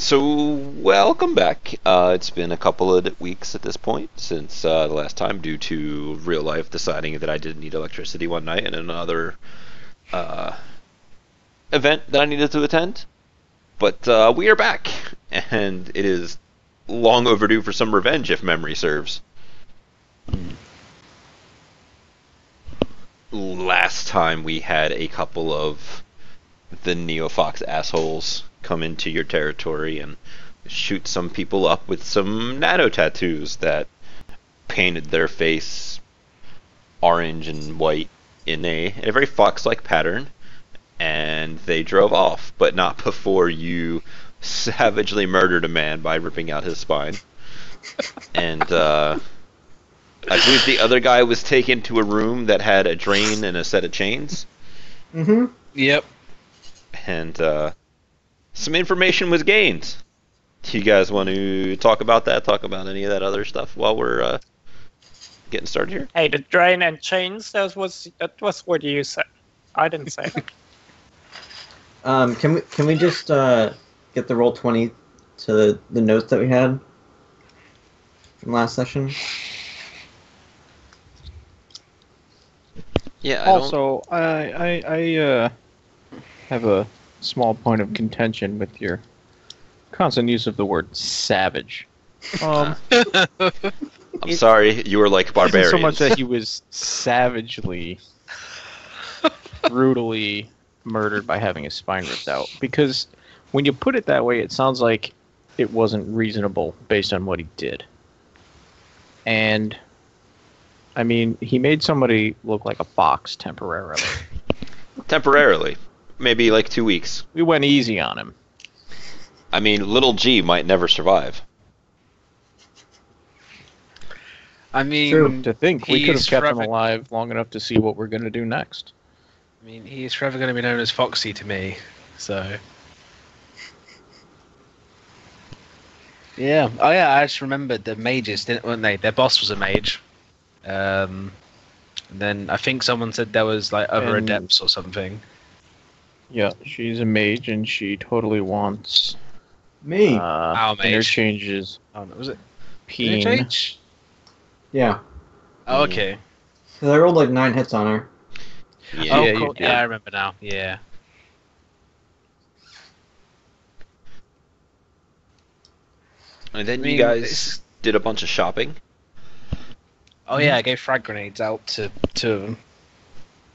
So, welcome back. It's been a couple of weeks at this point since the last time, due to real life deciding that I didn't need electricity one night and another uh, event that I needed to attend. But we are back, and it is long overdue for some revenge, if memory serves. Last time we had a couple of the Neofox assholes come into your territory and shoot some people up with some nano tattoos that painted their face orange and white in a very fox-like pattern, and they drove off, but not before you savagely murdered a man by ripping out his spine. And I believe the other guy was taken to a room that had a drain and a set of chains. Mm-hmm. Yep. And some information was gained. Do you guys want to talk about that? Talk about any of that other stuff while we're getting started here? Hey, the drain and chains, that was what you said. I didn't say it. Can we just get the roll 20 to the notes that we had from last session? Yeah. Also, I have a small point of contention with your constant use of the word savage. I'm sorry, you were like barbarians. So much that he was savagely, brutally murdered by having his spine ripped out. Because when you put it that way, it sounds like it wasn't reasonable based on what he did. And, I mean, he made somebody look like a box temporarily. Temporarily. Maybe like 2 weeks. We went easy on him. I mean, little G might never survive. I mean, True. To think, we could have he's kept him forever- alive long enough to see what we're going to do next. I mean, he's forever going to be known as Foxy to me. So. Yeah. Oh yeah, I just remembered the mages, weren't they? Their boss was a mage. Then I think someone said there was like other And- adepts or something. Yeah, she's a mage and she totally wants Me? Our mage. interchanges Oh no, was it? peen. Mage? Yeah. Oh, okay. Because I rolled like 9 hits on her. Yeah. Oh, Yeah, you cool. did. Yeah, I remember now. Yeah. And then I mean, you guys it's- did a bunch of shopping. Oh yeah, I gave frag grenades out to them.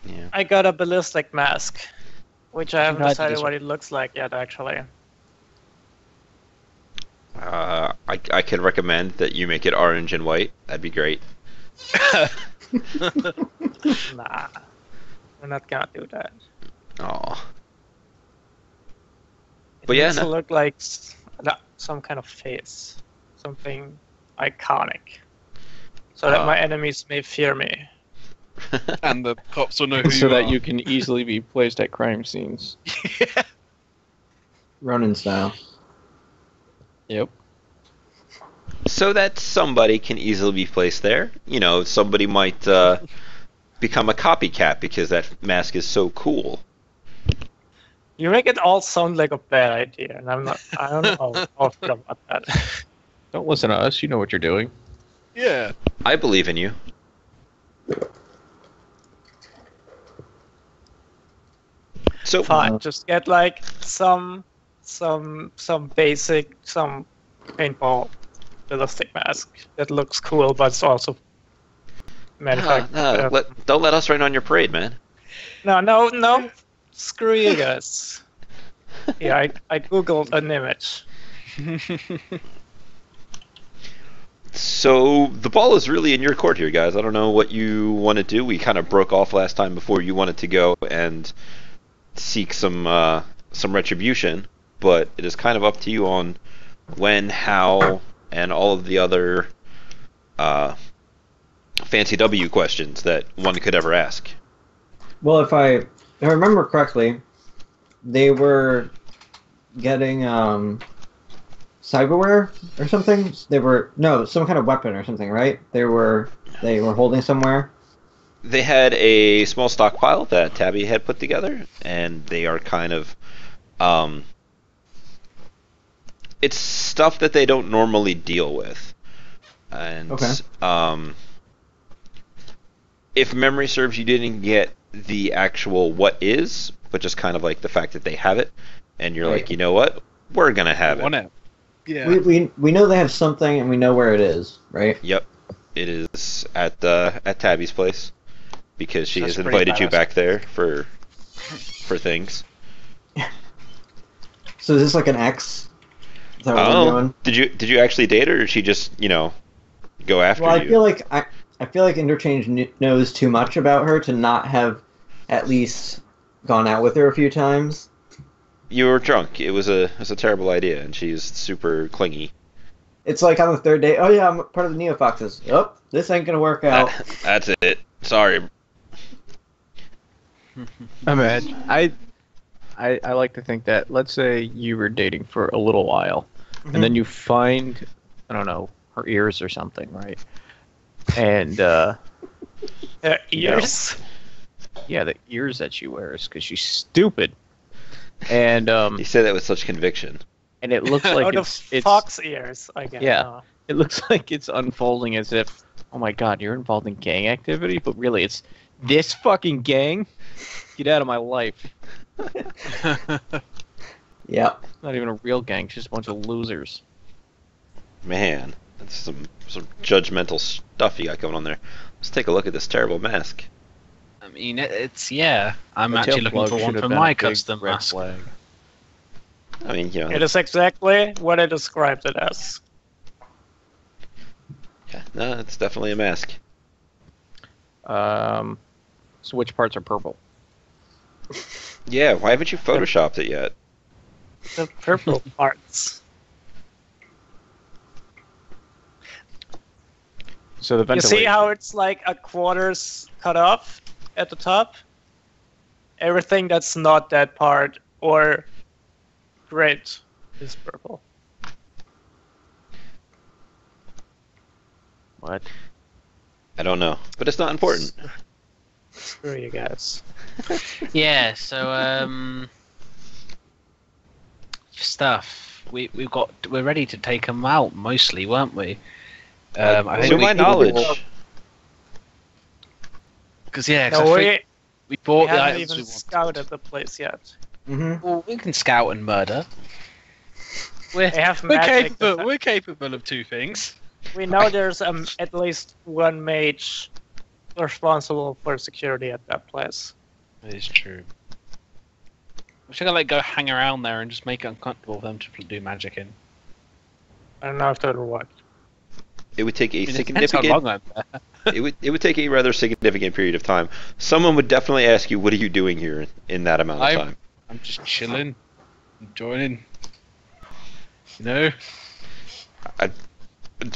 Yeah. I got a ballistic mask, which I haven't I did decided as what well. it looks like yet, actually. I could recommend that you make it orange and white. That'd be great. Nah, we're not gonna do that. Aw. It But yeah, needs to no. look like some kind of face, something iconic, so that my enemies may fear me. And the cops will know who So you that are. you can easily be placed at crime scenes. Ronin style. Yep. So that somebody can easily be placed there. You know, somebody might become a copycat because that mask is so cool. You make it all sound like a bad idea, and I don't know how I feel about that. Don't listen to us. You know what you're doing. Yeah. I believe in you. So Fine, just get like some basic, some paintball ballistic mask that looks cool, but it's also manufactured. don't let us rain on your parade, man. No, screw you guys. Yeah, I googled an image. So the ball is really in your court here, guys. I don't know what you want to do. We kind of broke off last time before you wanted to go and seek some retribution, but it is kind of up to you on when, how, and all of the other fancy W questions that one could ever ask. Well, if I remember correctly, they were getting cyberware or something. They were some kind of weapon or something, right? They were holding somewhere. They had a small stockpile that Tabby had put together, and they are kind of it's stuff that they don't normally deal with, and Okay. if memory serves, you didn't get the actual what is, but just kind of like the fact that they have it, and you're Right. like, you know what, we're gonna have Want it. it? Yeah. We know they have something, and we know where it is, right? Yep, it is at Tabby's place because she That's has pretty invited you badass. back there for things. So is this like an X? Is that what we're Oh, doing? did you actually date her, or did she just go after Well, you? I feel like Interchange knows too much about her to not have at least gone out with her a few times. You were drunk. It was a terrible idea, and she's super clingy. It's like on the third day. Oh yeah, I'm part of the Neofoxes. Oh, this ain't gonna work out. That's it. Sorry. I mean, I like to think that, let's say you were dating for a little while, and then you find, I don't know, her ears or something, right? And Ears. yeah, the ears that she wears because she's stupid, and You say that with such conviction. and it looks like Oh, it's the fox ears. I guess. Yeah. it looks like it's unfolding as if, oh my god, you're involved in gang activity, but really it's this fucking gang. Get out of my life. Yep. It's not even a real gang, it's just a bunch of losers. Man, that's some judgmental stuff you got going on there. Let's take a look at this terrible mask. I mean, it's yeah. I'm The actually tail looking plug for should one have for been a my big custom red mask. flag. I mean, It is exactly what I described it as. yeah, no, it's definitely a mask. So which parts are purple? Yeah, why haven't you photoshopped it yet? The purple parts. So the You ventilation. see how it's like a quarters cut off at the top? Everything that's not that part or grid is purple. What? I don't know, but it's not important. Screw you guys. Yeah, so stuff. We're ready to take them out mostly, weren't we? I think to my knowledge, because yeah, 'cause No, I think we we bought the haven't items even we wanted. scouted the place yet. Mm-hmm. Well, we can scout and murder. They have We're magic. capable. We're capable of two things. We know there's at least one mage responsible for security at that place. That is true. We should like go hang around there and just make it uncomfortable for them to do magic in. I don't know if that would work. it would take a I mean, it depends how significant. long I'm there. It would take a rather significant period of time. Someone would definitely ask you, "What are you doing here in that amount of time?" I'm just chilling, joining. You know.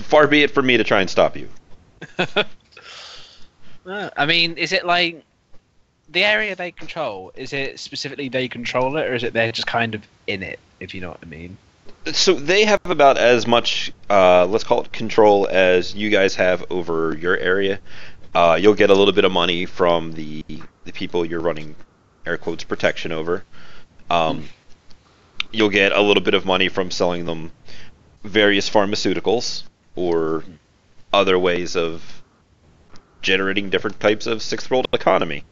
Far be it from me to try and stop you. I mean, is it like the area they control? Is it specifically they control it, or is it they're just kind of in it? If you know what I mean. So they have about as much, let's call it control, as you guys have over your area. You'll get a little bit of money from the people you're running, air quotes, protection over. You'll get a little bit of money from selling them various pharmaceuticals or other ways of generating different types of sixth world economy.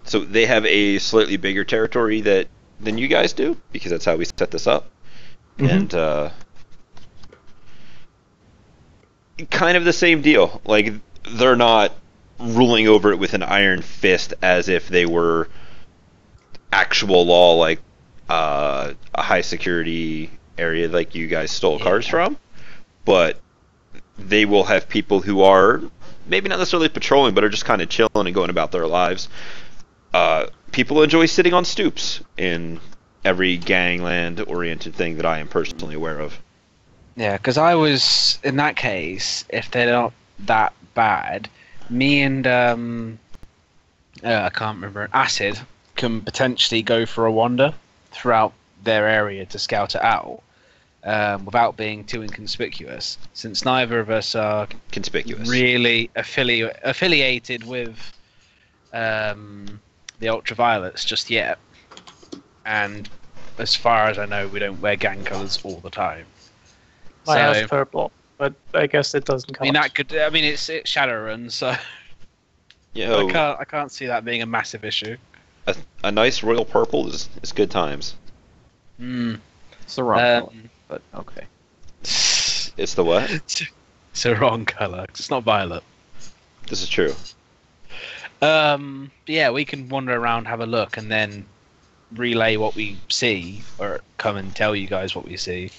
So they have a slightly bigger territory than you guys do, because that's how we set this up. And kind of the same deal. Like, they're not ruling over it with an iron fist as if they were actual law, like a high security area like you guys stole cars from. But they will have people who are maybe not necessarily patrolling, but are just kind of chilling and going about their lives. People enjoy sitting on stoops in every gangland-oriented thing that I am personally aware of. Yeah, because I was in that case. If they're not that bad, me and I can't remember. Acid can potentially go for a wander throughout their area to scout it out without being too inconspicuous. Since neither of us are Conspicuous. really affiliated with the Ultraviolets just yet, and as far as I know, we don't wear gang colours all the time. Mine So- has purple, but I guess it doesn't I count. mean, that could. I mean, it's Shadowrun, so Yo, I can't see that being a massive issue. a nice royal purple is good times. Hmm. It's the wrong color, Um, but okay. It's the what? It's the wrong colour. It's not violet. This is true. Yeah, we can wander around, have a look, and then relay what we see, or come and tell you guys what we see.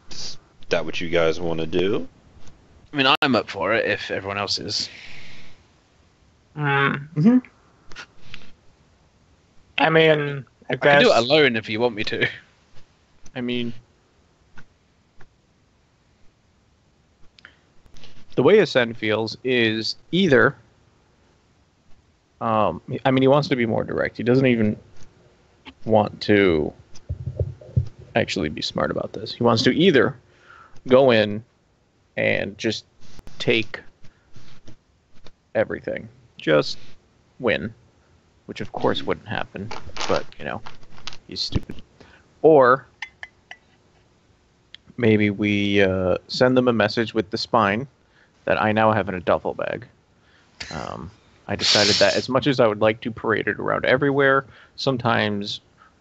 Is that what you guys want to do? I mean, I'm up for it if everyone else is. Mm-hmm. I mean, I I can do it guess. alone if you want me to. I mean, the way Ascend feels is either. I mean, he wants to be more direct. He doesn't even want to actually be smart about this. He wants to either go in and just take everything, just win, which of course wouldn't happen, but you know, he's stupid. Or maybe we send them a message with the spine that I now have in a duffel bag. I decided that as much as I would like to parade it around everywhere, sometimes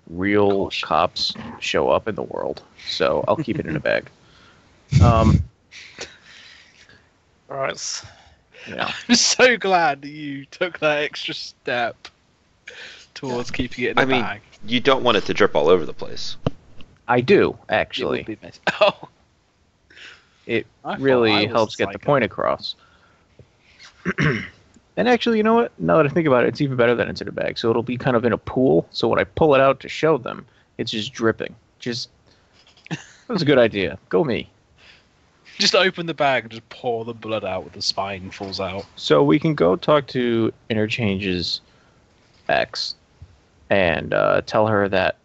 real cops show up in the world. So I'll keep it in a bag. Gross. Yeah. I'm so glad that you took that extra step towards keeping it in the I mean, bag. you don't want it to drip all over the place. I do, It would actually. be messy. Oh, It I thought I really was helps get the psycho. point across. And actually, you know what? Now that I think about it, it's even better than it's in a bag. So it'll be kind of in a pool. So when I pull it out to show them, it's just dripping. Just that was a good idea. Go me. just open the bag and just pour the blood out with the spine falls out. So we can go talk to Interchange's ex and tell her that,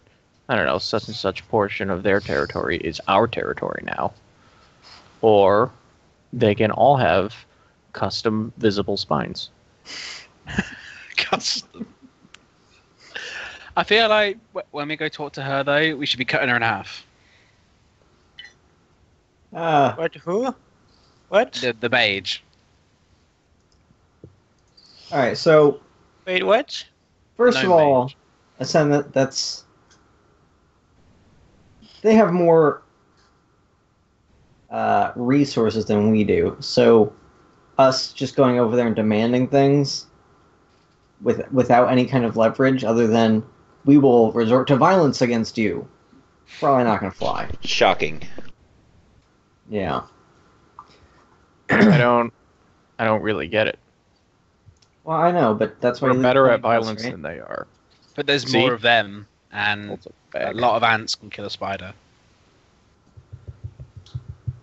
I don't know, such and such portion of their territory is our territory now. Or they can all have custom visible spines. Custom. I feel like when we go talk to her, though, we should be cutting her in half. What? Who? What? The beige. All right. So Wait, what? first No of all, Ascend that's they have more resources than we do. So us just going over there and demanding things without any kind of leverage other than we will resort to violence against you, probably not going to fly. Shocking. Yeah. I don't really get it. Well, I know, but that's why We're you better leave at the point violence right? than they are. But there's See? more of them, and That's a a bag. lot of ants can kill a spider.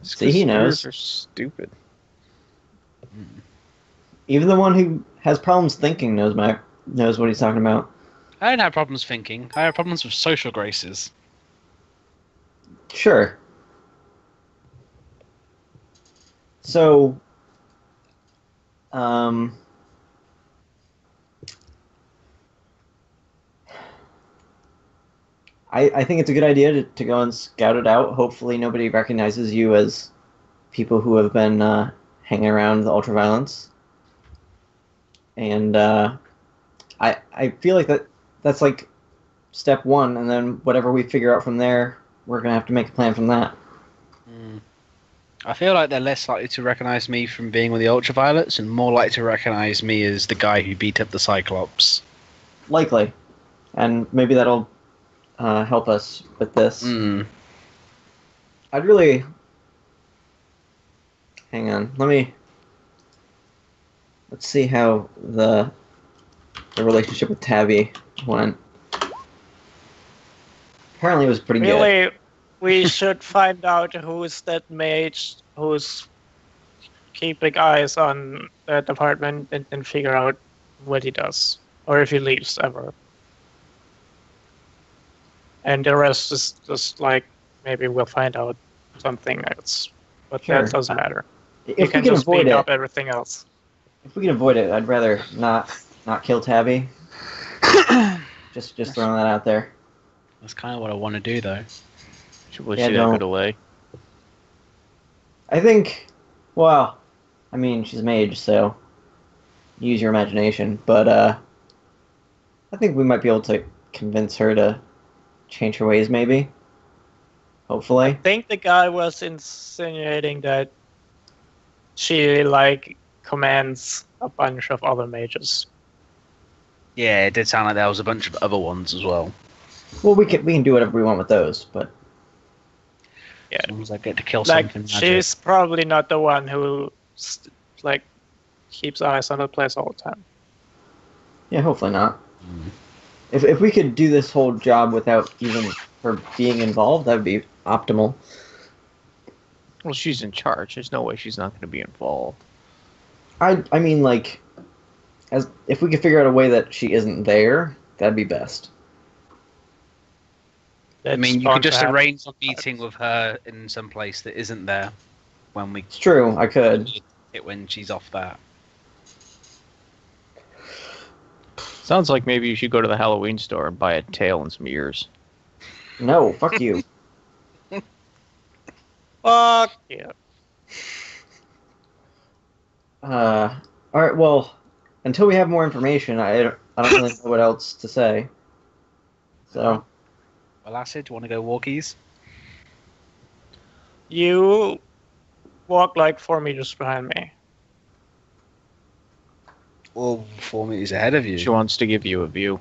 It's See, he 'cause knows. spiders are stupid. Even the one who has problems thinking knows what he's talking about. I don't have problems thinking. I have problems with social graces. Sure. So, I think it's a good idea to go and scout it out. Hopefully nobody recognizes you as people who have been hanging around the Ultraviolents. And I feel like that's like step one, and then whatever we figure out from there, we're going to have to make a plan from that. I feel like they're less likely to recognize me from being with the Ultraviolets and more likely to recognize me as the guy who beat up the Cyclops. Likely. And maybe that'll help us with this. Mm. I'd really... Hang on. Let's see how the relationship with Tabby went. Apparently it was pretty good. Really, we should find out who's that mage who's keeping eyes on that apartment and figure out what he does. Or if he leaves ever. And the rest is just like, maybe we'll find out something else. But Sure. that doesn't matter. If You we can can just avoid speed it, up everything else. if we can avoid it, I'd rather not kill Tabby. Just throwing that out there. That's kind of what I want to do, though. Was Yeah, she that don't. good a lay? I think, well, I mean, she's mage, so use your imagination. But I think we might be able to convince her to change her ways, maybe. Hopefully. I think the guy was insinuating that she like commands a bunch of other mages. Yeah, it did sound like there was a bunch of other ones as well. Well, we can do whatever we want with those, but As long as I get to kill Like something magic. she's probably not the one who like keeps eyes on the place all the time. yeah, hopefully not. If we could do this whole job without even her being involved, that would be optimal. Well, she's in charge. There's no way she's not going to be involved. I mean, like, as if we could figure out a way that she isn't there, that'd be best. I mean, you bound could to just happen. arrange a meeting with her in some place that isn't there when we It's true, I could. it when she's off that. Sounds like maybe you should go to the Halloween store and buy a tail and some ears. No, fuck you. Fuck yeah. All right. Well, until we have more information, I don't really know what else to say. So Well, Acid, do you want to go walkies? You walk like 4 meters behind me. Or 4 meters ahead of you? She wants to give you a view.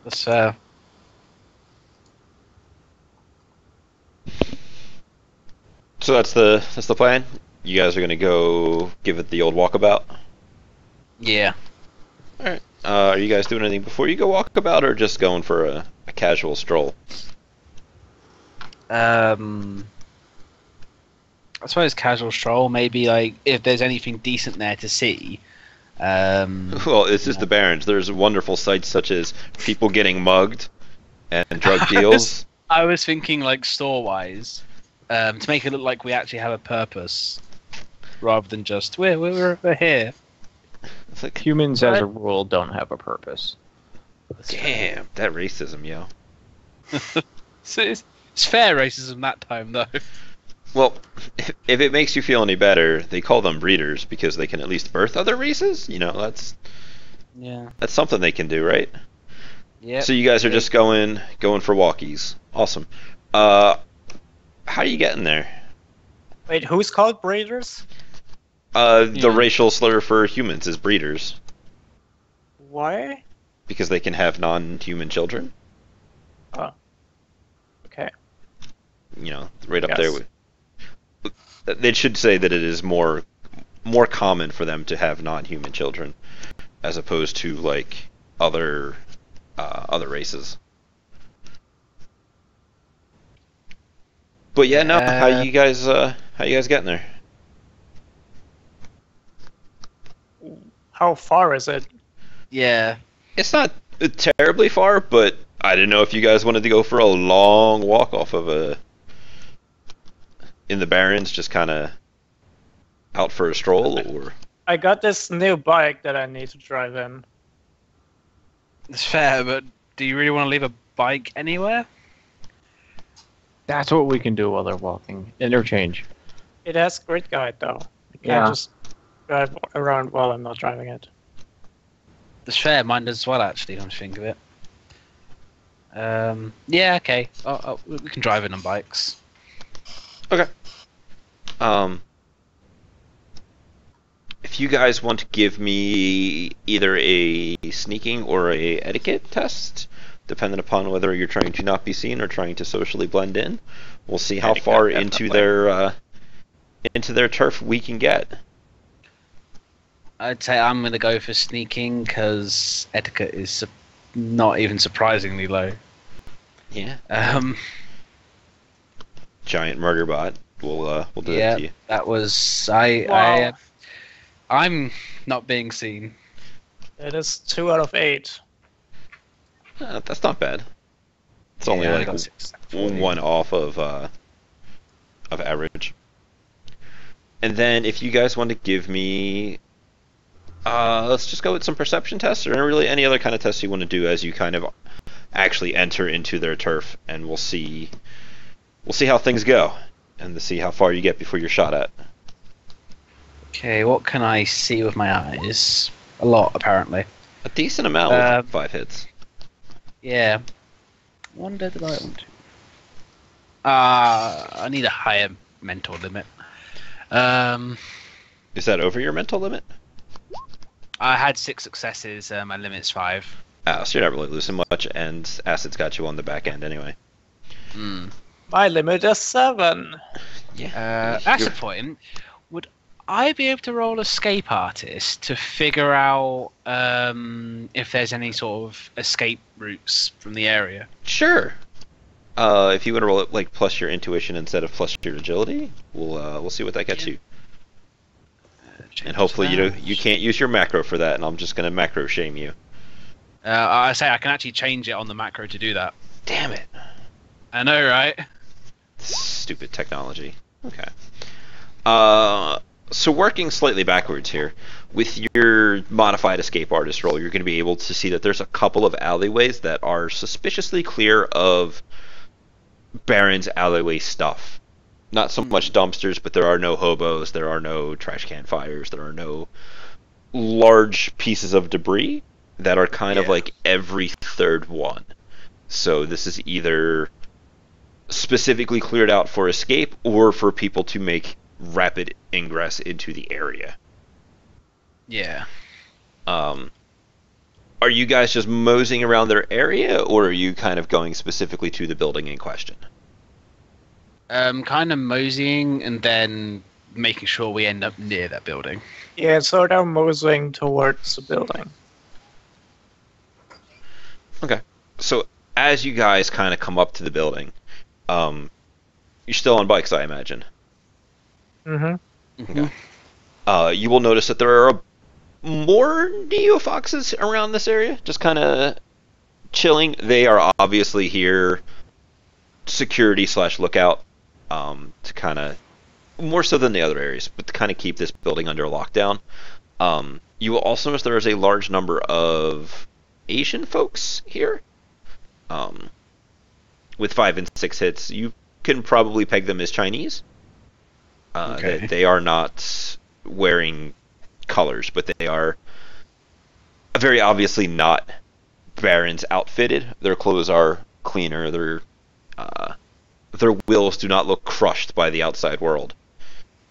That's So that's the plan. You guys are gonna go give it the old walkabout. yeah. All right. Are you guys doing anything before you go walkabout, or just going for a casual stroll? I suppose casual stroll. Maybe like if there's anything decent there to see. Well, this is the Barrens. There's wonderful sights such as people getting mugged and drug deals. I was thinking like store wise, to make it look like we actually have a purpose, rather than just we're here. It's like, Humans, as a rule, don't have a purpose. damn, that racism, yo. It's fair racism that time though. Well, if it makes you feel any better, they call them breeders because they can at least birth other races. You know, that's Yeah. something they can do, right? Yeah. So you guys are just going for walkies. Awesome. How are you getting there? Wait, who's called breeders? The racial slur for humans is breeders Why? because they can have non-human children. Okay. You know, right up there Yes. with. They should say that it is more common for them to have non-human children, as opposed to like other races. But yeah, no. How you guys getting there? How far is it? Yeah. It's not terribly far, but I didn't know if you guys wanted to go for a long walk off of in the Barrens, just kind of out for a stroll, or I got this new bike that I need to drive in. It's fair, but do you really want to leave a bike anywhere? That's what we can do while they're walking. Interchange. It has grid guide though. I can't Yeah. just drive around while I'm not driving it. It's fair, mine does as well, actually, come to think of it. Yeah, okay. We can drive in on bikes. if you guys want to give me either a sneaking or a etiquette test, depending upon whether you're trying to not be seen or trying to socially blend in, we'll see how Etiquette, far definitely. into their turf we can get. I'd say I'm going to go for sneaking, because etiquette is not even surprisingly low. Yeah. Giant murder bot. We'll do that to you. that was... Wow. I'm not being seen. It is 2 out of 8. That's not bad. It's only Yeah, like that's exactly. one off of average. And then if you guys want to give me Let's just go with some perception tests, or really any other kind of tests you want to do as you kind of actually enter into their turf, and we'll see how things go, and to see how far you get before you're shot at. Okay, what can I see with my eyes? A lot, apparently. A decent amount with 5 hits. Yeah. Wonder did I want to? I need a higher mental limit. Is that over your mental limit? I had 6 successes. My limit's 5. So you're not really losing much, and Acid's got you on the back end anyway. My limit is 7. Yeah. Acid point. Would I be able to roll escape artist to figure out if there's any sort of escape routes from the area? Sure. If you want to roll it like plus your intuition instead of plus your agility, we'll see what that gets you. And hopefully you can't use your macro for that, and I'm just gonna macro shame you. I say I can actually change it on the macro to do that. Damn it! I know, right? Stupid technology. Okay. So working slightly backwards here, with your modified escape artist roll, you're going to be able to see that there's a couple of alleyways that are suspiciously clear of Baron's alleyway stuff. Not so much dumpsters, but there are no hobos, there are no trash can fires, there are no large pieces of debris that are kind of like every third one. So this is either specifically cleared out for escape or for people to make rapid ingress into the area. Yeah. Are you guys just moseying around their area, or are you kind of going specifically to the building in question? Kind of moseying and then making sure we end up near that building. Yeah, sort of moving towards the building. Okay. So as you guys kind of come up to the building, you're still on bikes, I imagine. Mm-hmm. Okay. You will notice that there are more Neofoxes around this area, just kind of chilling. They are obviously here security/lookout, to kind of, more so than the other areas, but to kind of keep this building under lockdown. You will also notice there is a large number of Asian folks here. With 5 and 6 hits, you can probably peg them as Chinese. Okay. They are not wearing colors, but they are very obviously not Barons outfitted. Their clothes are cleaner. Their wills do not look crushed by the outside world,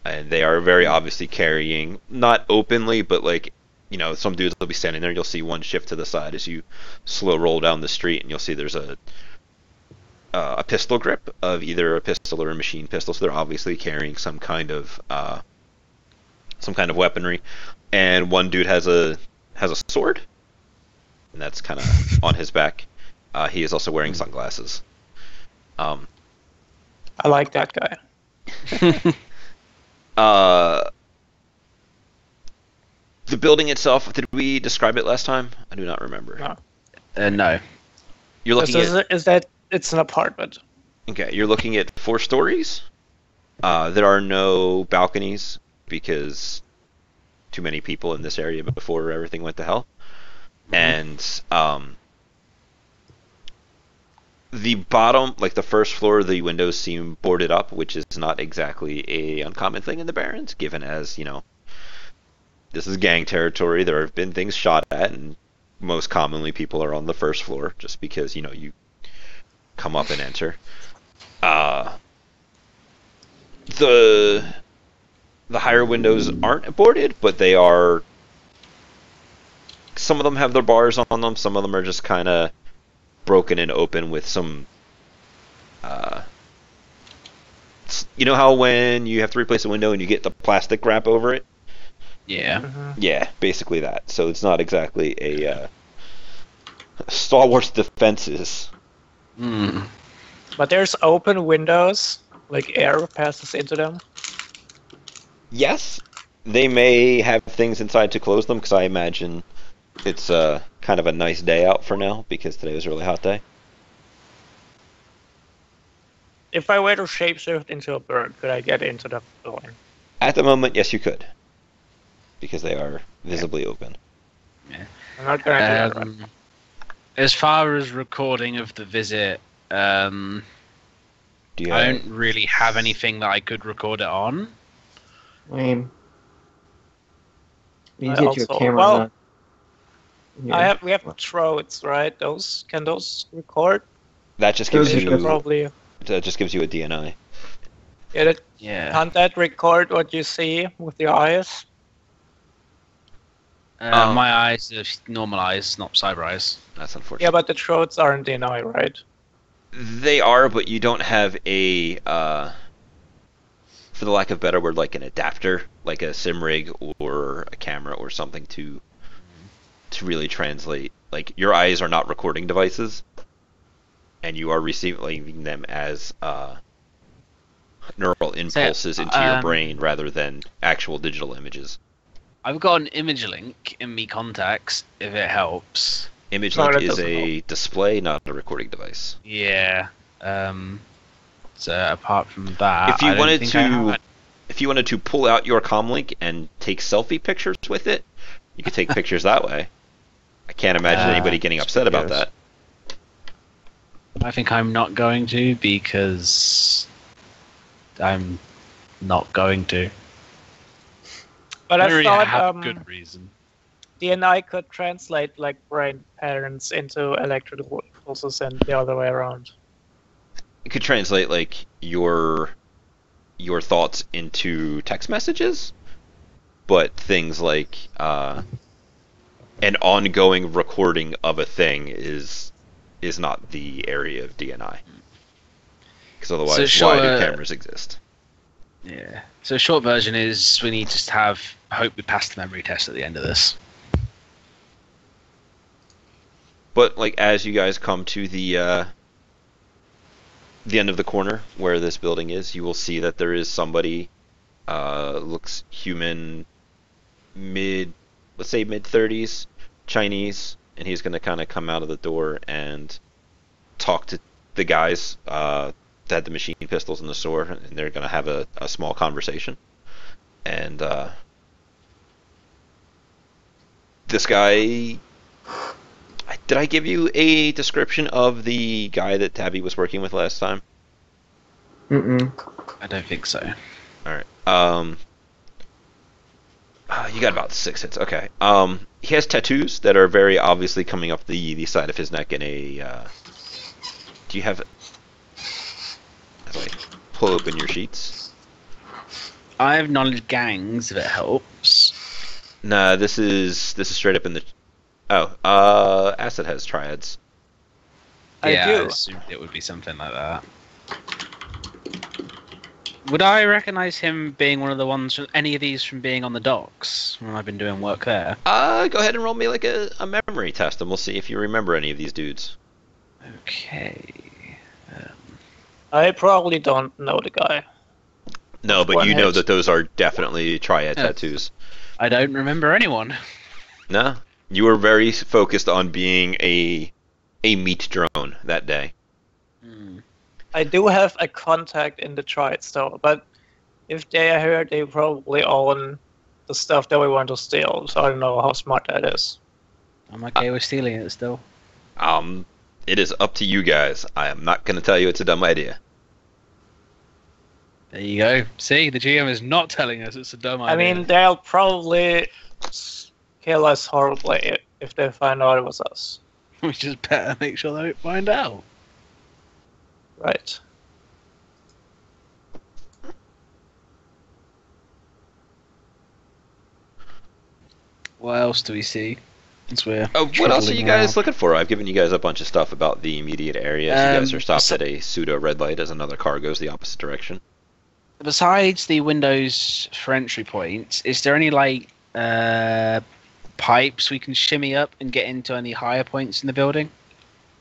and they are very obviously carrying, not openly, but like, you know, some dudes will be standing there. You'll see one shift to the side as you slow roll down the street, and you'll see there's a pistol grip of either a pistol or a machine pistol. So they're obviously carrying some kind of weaponry, and one dude has a sword, and that's kind of on his back. He is also wearing sunglasses. I like that guy. The building itself, did we describe it last time? I do not remember. No. No. You're looking at Is that it's an apartment? Okay, you're looking at 4 stories. There are no balconies because too many people in this area before everything went to hell. And the bottom, like the first floor, the windows seem boarded up, which is not exactly a uncommon thing in the Barrens, given as, you know, this is gang territory. There have been things shot at, and most commonly people are on the first floor just because, you know, you come up and enter. The higher windows aren't boarded, but they are, some of them have their bars on them, some of them are just kind of broken and open with some, you know how when you have to replace a window and you get the plastic wrap over it? Yeah. Mm-hmm. Yeah, basically that. So it's not exactly a stalwart defenses. But there's open windows, like air passes into them. Yes, they may have things inside to close them, because I imagine it's kind of a nice day out for now, because today was a really hot day. If I were to shapeshift into a bird, could I get into the building? At the moment, yes, you could, because they are visibly open. I'm not gonna do that. Right? As far as recording of the visit, Do you I have, don't really have anything that I could record it on. Lame. You I need to get you a also- camera. well, not here. We have trodes, right? Can those record? that just Those gives They are should you probably that just gives you a DNI. get it. Yeah. Can't that record what you see with your eyes? My eyes are normal eyes, not cyber eyes. That's unfortunate. Yeah, but the trodes aren't DNI, right? They are, but you don't have a, for the lack of a better word, like an adapter, like a sim rig or a camera or something to really translate. Like, your eyes are not recording devices, and you are receiving them as neural impulses into your brain rather than actual digital images. I've got an image link in me contacts, if it helps. Image No, link that is doesn't a display, not a recording device. Yeah. So apart from that, If you I don't wanted think I have to, it. if you wanted to pull out your comm link and take selfie pictures with it, you could take pictures that way. I can't imagine anybody getting upset about that. I think I'm not going to because I'm not going to. But I really thought have a good reason. DNI could translate like brain patterns into electrical impulses and the other way around. It could translate like your thoughts into text messages, but things like an ongoing recording of a thing is not the area of DNI. Because otherwise, So why do sure, cameras exist? Yeah. So short version is we need to have hope we pass the memory test at the end of this. But like as you guys come to the end of the corner where this building is, you will see that there is somebody looks human, let's say mid 30s, Chinese, and he's going to kind of come out of the door and talk to the guys that had the machine pistols in the store, and they're going to have a small conversation. And this guy, did I give you a description of the guy that Tabby was working with last time? Mm-mm. I don't think so. Alright. You got about 6 hits. Okay. He has tattoos that are very obviously coming up the side of his neck in a, do you have, as I pull open your sheets? I have knowledge gangs if it helps. Nah, this is straight up in the, Acid has triads. I Yeah, do. I assumed it would be something like that. Would I recognize him being one of the ones from any of these from being on the docks when I've been doing work there? Go ahead and roll me like a memory test, and we'll see if you remember any of these dudes. Okay. I probably don't know the guy. No, but One you know hit. that those are definitely triad Yeah. tattoos. I don't remember anyone. No, you were very focused on being a meat drone that day. Hmm. I do have a contact in the trades though, but if they are here, they probably own the stuff that we want to steal. So I don't know how smart that is. I'm okay with stealing it still. It is up to you guys. I am not going to tell you it's a dumb idea. There you go. See, the GM is not telling us it's a dumb idea. I mean, they'll probably kill us horribly if they find out it was us. we just better make sure they don't find out. Right. What else do we see? Since we're What else are you traveling guys around? looking for? I've given you guys a bunch of stuff about the immediate area. You guys are stopped so- at a pseudo red light as another car goes the opposite direction. Besides the windows for entry points, is there any like pipes we can shimmy up and get into any higher points in the building?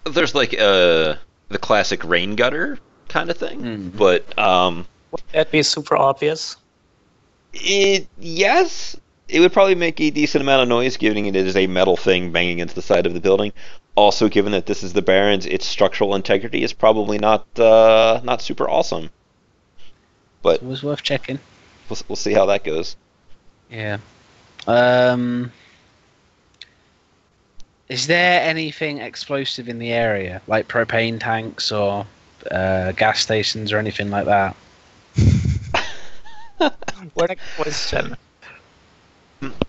There's like the classic rain gutter kind of thing, Mhm. but Would that be super obvious? yes, it would probably make a decent amount of noise, given it is a metal thing banging into the side of the building. Also, given that this is the Barrens, its structural integrity is probably not super awesome. But It was worth checking. we'll see how that goes. Yeah. Is there anything explosive in the area, like propane tanks or gas stations or anything like that? What a question.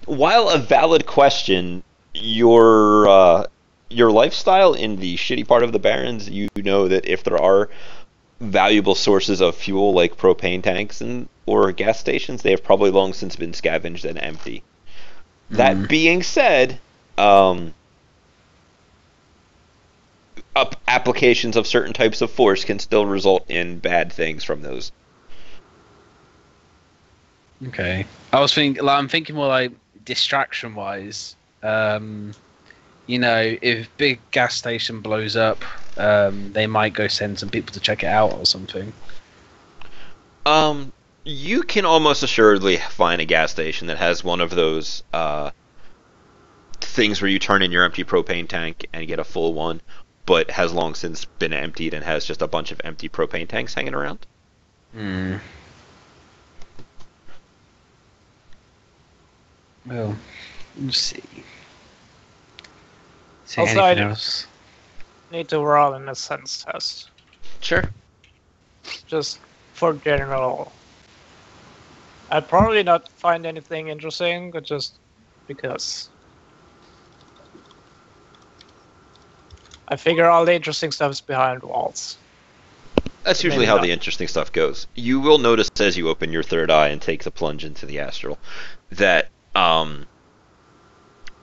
While a valid question, your lifestyle in the shitty part of the Barrens, you know that if there are valuable sources of fuel like propane tanks and or gas stations, they have probably long since been scavenged and empty. That being said, applications of certain types of force can still result in bad things from those. Okay. I'm thinking more like distraction-wise. If big gas station blows up, they might go send some people to check it out or something. You can almost assuredly find a gas station that has one of those things where you turn in your empty propane tank and get a full one, but has long since been emptied and has just a bunch of empty propane tanks hanging around. Well, let's see. Also, Anything else? Need to roll in a sense test. Sure. Just for general. I'd probably not find anything interesting, but just because. I figure all the interesting stuff is behind walls. That's usually Maybe how not. the interesting stuff goes. You will notice as you open your third eye and take the plunge into the astral that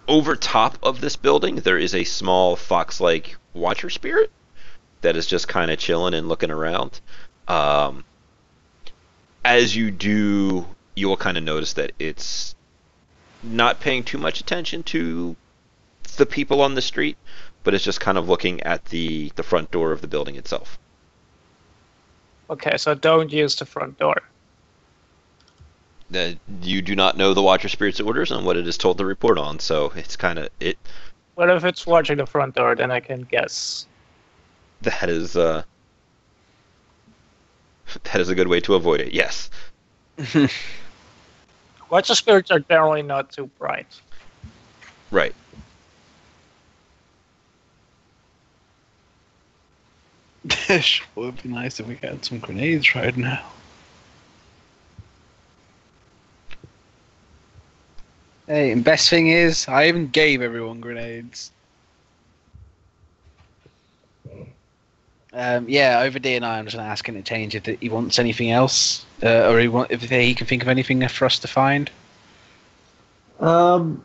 over top of this building there is a small fox-like watcher spirit that is just kind of chilling and looking around. As you do, you will kind of notice that it's not paying too much attention to the people on the street, but it's just kind of looking at the front door of the building itself. Okay, so don't use the front door. You do not know the Watcher Spirit's orders and what it is told to report on, so it's kind of it. What if it's watching the front door? Then I can guess. That is a good way to avoid it. Yes. Watcher spirits are generally not too bright. Right. Sure, it would be nice if we had some grenades right now. Hey, and best thing is, I even gave everyone grenades. Over D and I'm just gonna ask him to change if he wants anything else, or if he can think of anything for us to find. How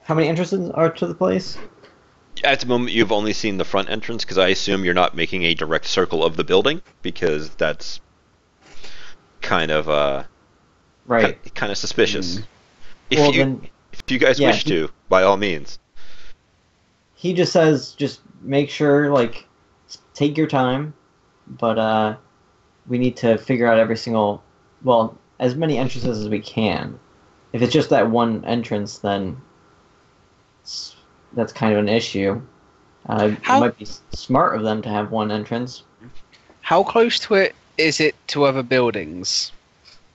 many entrances are to the place? At the moment, you've only seen the front entrance because I assume you're not making a direct circle of the building because that's kind of Right. kind of suspicious. If Well, you then if you guys yeah, wish to, by all means. he just says, just make sure, like, take your time, but we need to figure out every single, well, as many entrances as we can. If it's just that one entrance, then that's kind of an issue. It might be smart of them to have one entrance. How close to it is it to other buildings?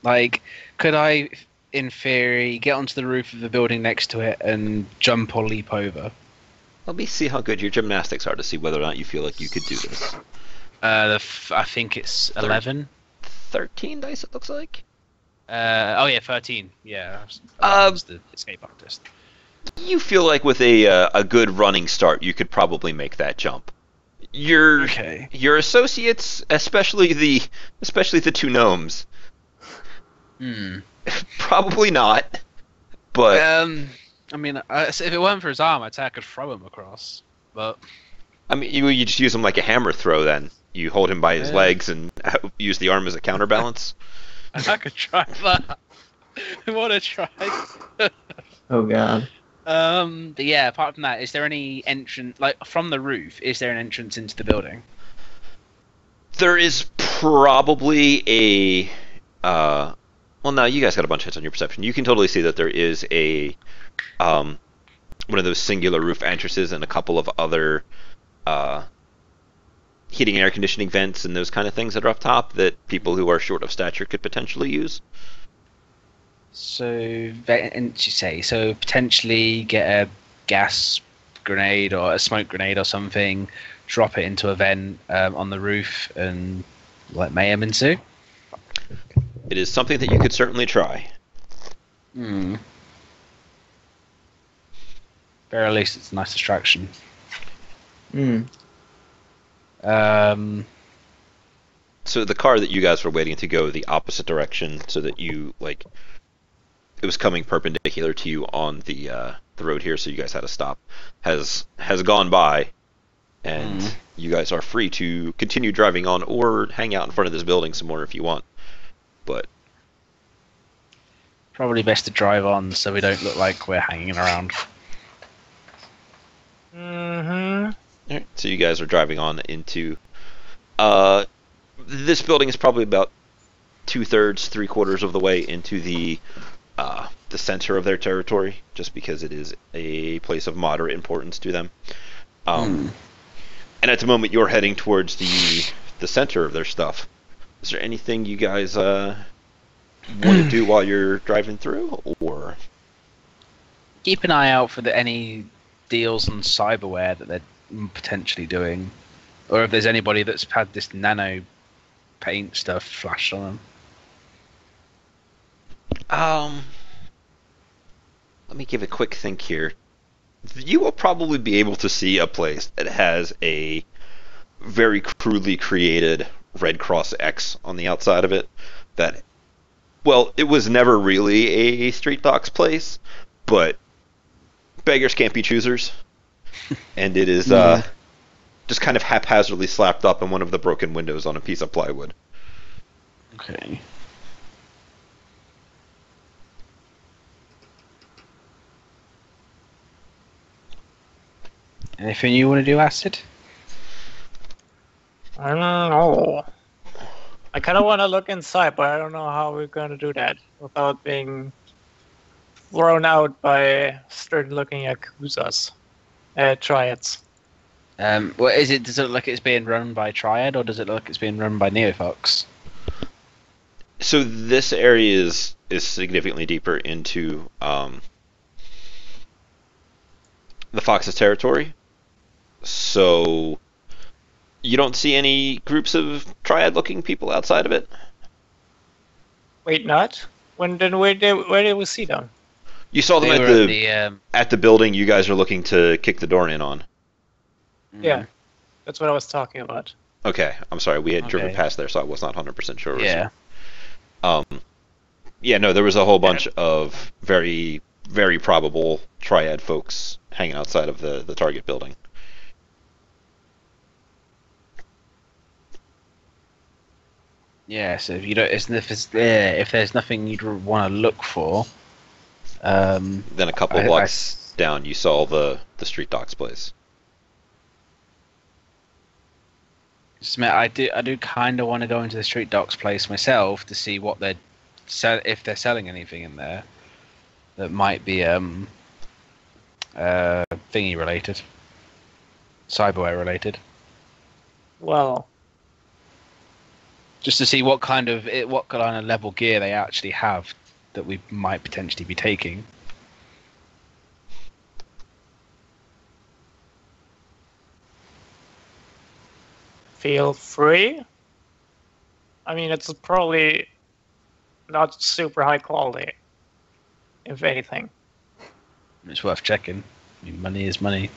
Like, could I, in theory, get onto the roof of the building next to it and jump or leap over? Let me see how good your gymnastics are to see whether or not you feel like you could do this. I think it's 11. 13 dice, it looks like. 13. Yeah. Um, the escape artist. You feel like with a good running start, you could probably make that jump. Your associates, especially the two gnomes, probably not. But if it weren't for his arm, I'd say I could throw him across. But I mean, you just use him like a hammer throw. Then you hold him by his legs and use the arm as a counterbalance. I could try that. I want to try. Oh god. But yeah, apart from that, is there any entrance, like from the roof, is there an entrance into the building? There is probably a well, no, you guys got a bunch of hits on your perception. You can totally see that there is a one of those singular roof entrances and a couple of other heating and air conditioning vents and those kind of things that are up top that people who are short of stature could potentially use. So, and you say, so potentially get a gas grenade or a smoke grenade or something, drop it into a vent on the roof, and let mayhem ensue. It is something that you could certainly try. Hmm. Very least, it's a nice distraction. Hmm. So the car that you guys were waiting to go the opposite direction, so that you like, it was coming perpendicular to you on the road here, so you guys had to stop. Has gone by, and you guys are free to continue driving on or hang out in front of this building some more if you want. But Probably best to drive on so we don't look like we're hanging around. Mm-hmm. alright, so you guys are driving on into this building is probably about 2/3, 3/4 of the way into the center of their territory, just because it is a place of moderate importance to them. And at the moment, you're heading towards the center of their stuff. Is there anything you guys want to do while you're driving through, or? Keep an eye out for any deals on cyberware that they're potentially doing, or if there's anybody that's had this nano paint stuff flashed on them. Let me give a quick think here. You will probably be able to see a place that has a very crudely created Red Cross X on the outside of it. That, well, it was never really a street docs place, but beggars can't be choosers. And it is just kind of haphazardly slapped up in one of the broken windows on a piece of plywood. Okay. Anything you want to do, Acid? I don't know. I kind of want to look inside, but I don't know how we're going to do that without being thrown out by stern-looking Yakuzas. Triads. What is it? Does it look like it's being run by Triad, or does it look like it's being run by Neofox? So this area is significantly deeper into the Fox's territory. So you don't see any groups of Triad-looking people outside of it? Wait, not? Where did we see them? You saw them They at were at the building you guys are looking to kick the door in on. Yeah, that's what I was talking about. Okay, I'm sorry. We had driven Okay. past there, so I was not 100% sure. Yeah. Yeah, no, there was a whole bunch of very, very probable Triad folks hanging outside of the target building. Yeah. So if you don't, if there's nothing you'd want to look for, Then a couple of I- blocks down, you saw the street docs place. I do kind of want to go into the street docks place myself to see what if they're selling anything in there that might be thingy related, cyberware related, Well, just to see what kind of level gear they actually have that we might potentially be taking. feel free. I mean, it's probably not super high quality, if anything. It's worth checking. I mean, money is money.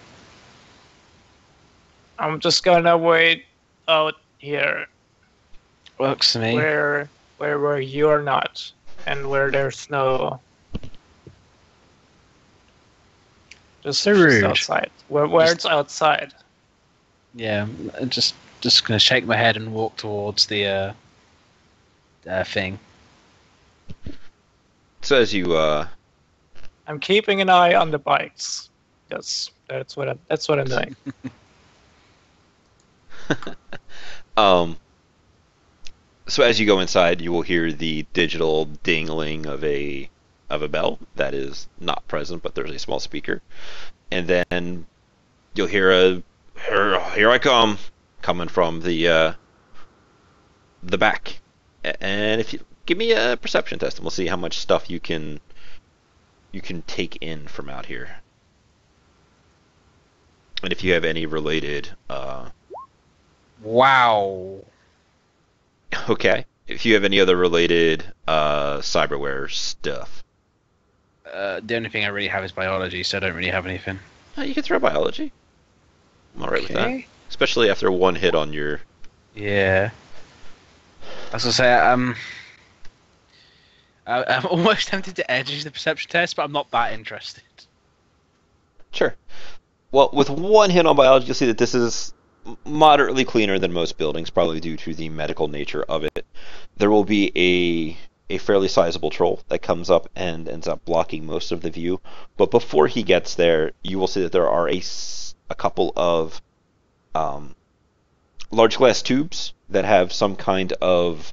I'm just gonna wait out here Works for me. where you're not, and where there's no. Just Rude. outside. Where it's outside. Yeah, I'm just gonna shake my head and walk towards the thing. So as you I'm keeping an eye on the bikes. That's what I'm doing. So as you go inside, you will hear the digital dingling of a bell that is not present, but there's a small speaker, and then you'll hear here I come, coming from the back. And if you give me a perception test, and we'll see how much stuff you can take in from out here. And if you have any related, Wow. okay, if you have any other related cyberware stuff, The only thing I really have is biology, so I don't really have anything. you can throw biology. I'm alright with that, Okay. especially after one hit on your. Yeah. As I say, I'm almost tempted to edge the perception test, but I'm not that interested. Sure. Well, with one hit on biology, you'll see that this is moderately cleaner than most buildings, probably due to the medical nature of it. There will be a fairly sizable troll that comes up and ends up blocking most of the view. But before he gets there, you will see that there are a couple of large glass tubes that have some kind of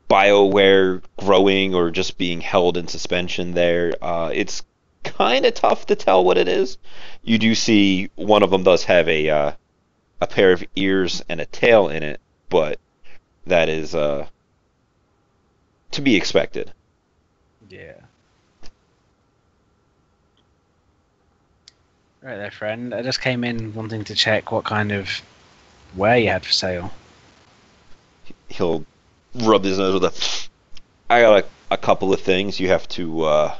bioware growing or just being held in suspension there. It's kind of tough to tell what it is. You do see one of them does have a pair of ears and a tail in it, but that is to be expected. Yeah. Right there, friend. I just came in wanting to check what kind of ware you had for sale. He'll rub his nose with a. I got a couple of things. You have to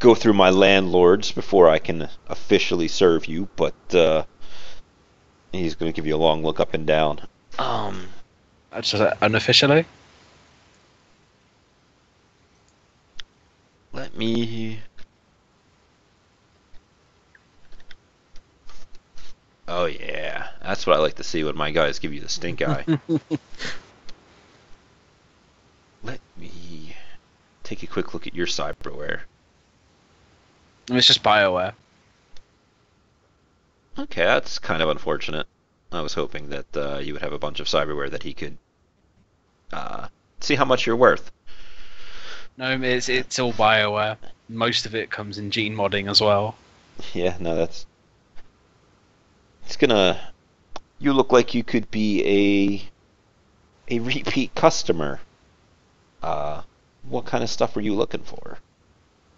go through my landlords before I can officially serve you, but he's going to give you a long look up and down. That's unofficially. Let me. Oh yeah, that's what I like to see when my guys give you the stink eye. Let me take a quick look at your cyberware. It's just bioware. Okay, that's kind of unfortunate. I was hoping that you would have a bunch of cyberware that he could see how much you're worth. No, it's all bioware. Most of it comes in gene modding as well. Yeah, no, that's. It's gonna. You look like you could be a repeat customer. What kind of stuff were you looking for?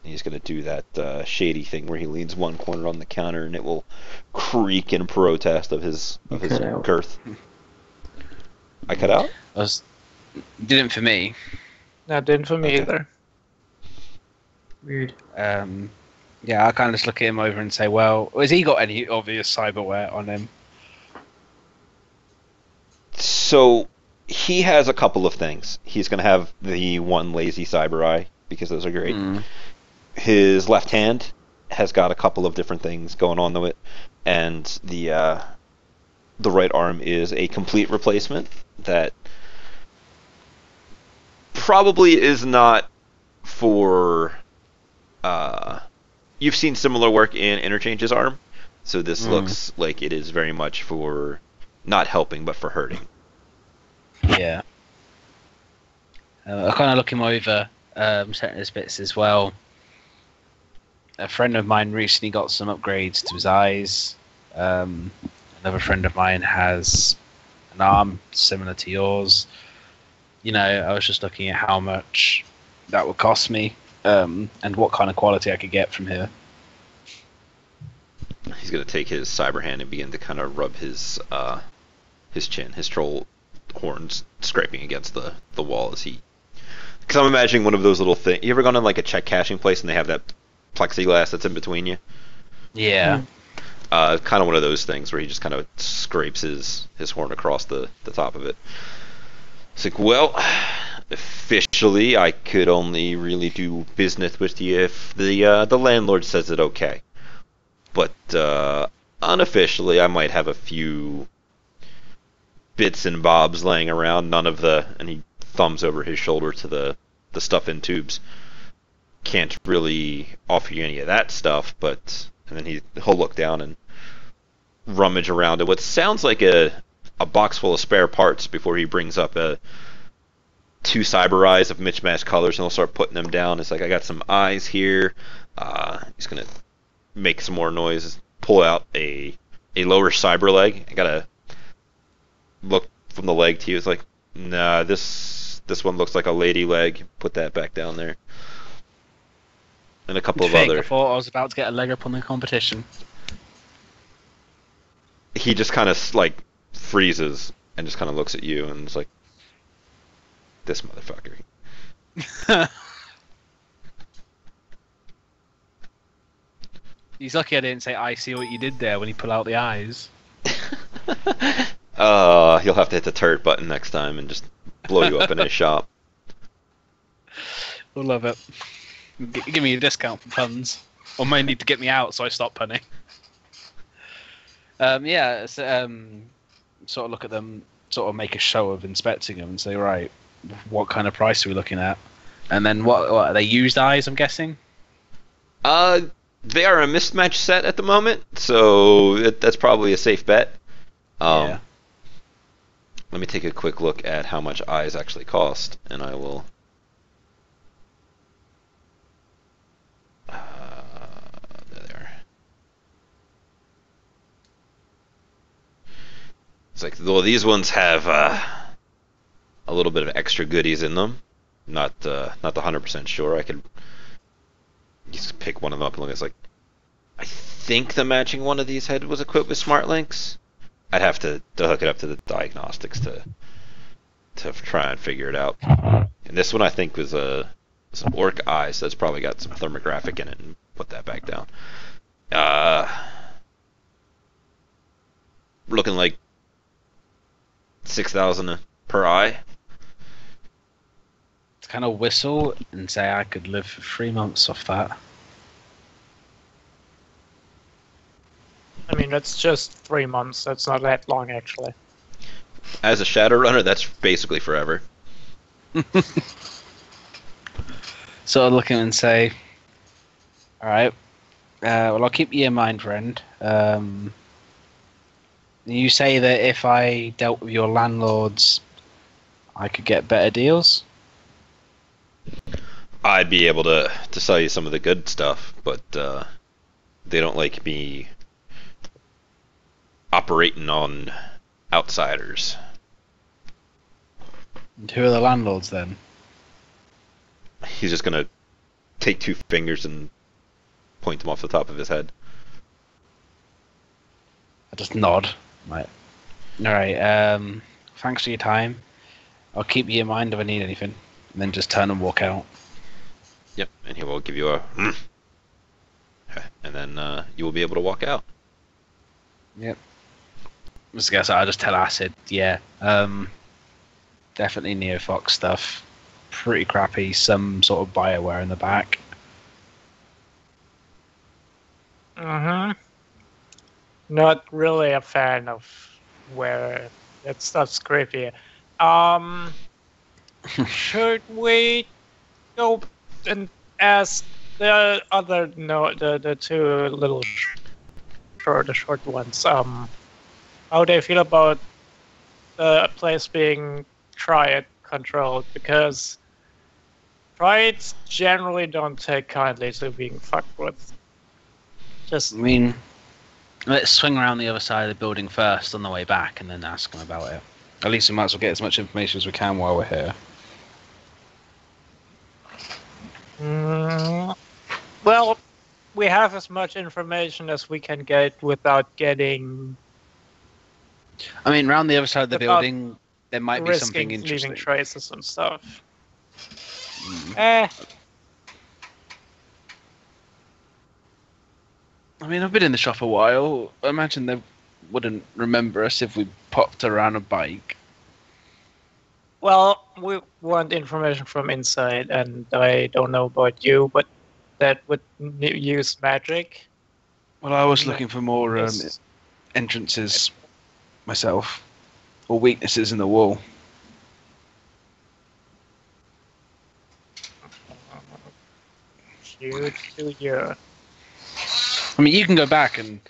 He's gonna do that shady thing where he leans one corner on the counter and it will creak in protest of his cut out. girth. I cut out? Didn't for me. That didn't for me Okay. either. Weird. Yeah, I kind of just look at him over and say, well, has he got any obvious cyberware on him? So he has a couple of things. He's gonna have the one lazy cyber eye because those are great. Mm. His left hand has got a couple of different things going on to it, and the right arm is a complete replacement that probably is not for. You've seen similar work in Interchange's arm, so this looks like it is very much for not helping but for hurting. Yeah. I kind of look him over, setting his bits as well. A friend of mine recently got some upgrades to his eyes. Another friend of mine has an arm similar to yours. You know, I was just looking at how much that would cost me, and what kind of quality I could get from here. He's gonna take his cyber hand and begin to kind of rub his chin, his troll horns scraping against the wall as he. Because I'm imagining one of those little things. You ever gone to like a check cashing place and they have that plexiglass that's in between you? Yeah. Kind of one of those things where he just kind of scrapes his horn across the top of it. It's like, well, officially, I could only really do business with you if the landlord says it okay. But unofficially, I might have a few bits and bobs laying around. None of the, and he thumbs over his shoulder to the stuff in tubes. Can't really offer you any of that stuff, but and then he'll look down and rummage around at what sounds like a box full of spare parts before he brings up two cyber eyes of mismatched colors and he'll start putting them down. It's like, I got some eyes here. He's gonna make some more noise, pull out a lower cyber leg. I gotta look from the leg to you. It's like, Nah, this one looks like a lady leg. Put that back down there. And a couple of I other. thought I was about to get a leg up on the competition. He just kind of like freezes and just kind of looks at you and is like, "This motherfucker." He's lucky I didn't say I see what you did there when he pulled out the eyes. He'll have to hit the turret button next time and just blow you up in his shop. We'll love it. Give me a discount for puns. Or may need to get me out so I stop punning. Yeah, so, sort of look at them, sort of make a show of inspecting them and say, right, what kind of price are we looking at? And then what are they, used eyes, I'm guessing? They are a mismatch set at the moment, so that's probably a safe bet. Yeah. Let me take a quick look at how much eyes actually cost, and I will. There they are. It's like, well, these ones have a little bit of extra goodies in them. Not 100% sure. I could just pick one of them up and look. It's like, I think the matching one of these head was equipped with smart links. I'd have to hook it up to the diagnostics to try and figure it out. And this one I think was some orc eye, so it's probably got some thermographic in it, and put that back down. We're looking like 6,000 per eye. To kind of whistle and say I could live for 3 months off that. I mean, that's just 3 months. That's not that long, actually. As a Shadowrunner, that's basically forever. Sort of look at him and say, alright, well, I'll keep you in mind, friend. You say that if I dealt with your landlords, I could get better deals? I'd be able to sell you some of the good stuff, but they don't like me operating on outsiders. And who are the landlords then? He's just gonna take 2 fingers and point them off the top of his head. I just nod. Right. Alright, thanks for your time. I'll keep you in mind if I need anything. And then just turn and walk out. Yep, and he will give you a and then you will be able to walk out. Yep. I guess I'll just tell Acid, yeah. Definitely Neofox stuff. Pretty crappy, some sort of Bioware in the back. Not really a fan of where that stuff's creepy. Should we go and ask the other the 2 little short ones how they feel about the place being Triad controlled, because Triads generally don't take kindly to being fucked with. Just I mean, let's swing around the other side of the building first on the way back and then ask them about it. At least we might as well get as much information as we can while we're here. well, we have as much information as we can get without getting I mean, around the other side of the Without building, there might be risking something interesting. leaving traces and stuff. I mean, I've been in the shop a while. I imagine they wouldn't remember us if we popped around a bike. Well, we want information from inside, and I don't know about you, but that would use magic. Well, I was looking for more Yes. entrances myself, or weaknesses in the wall. You do your. I mean, you can go back and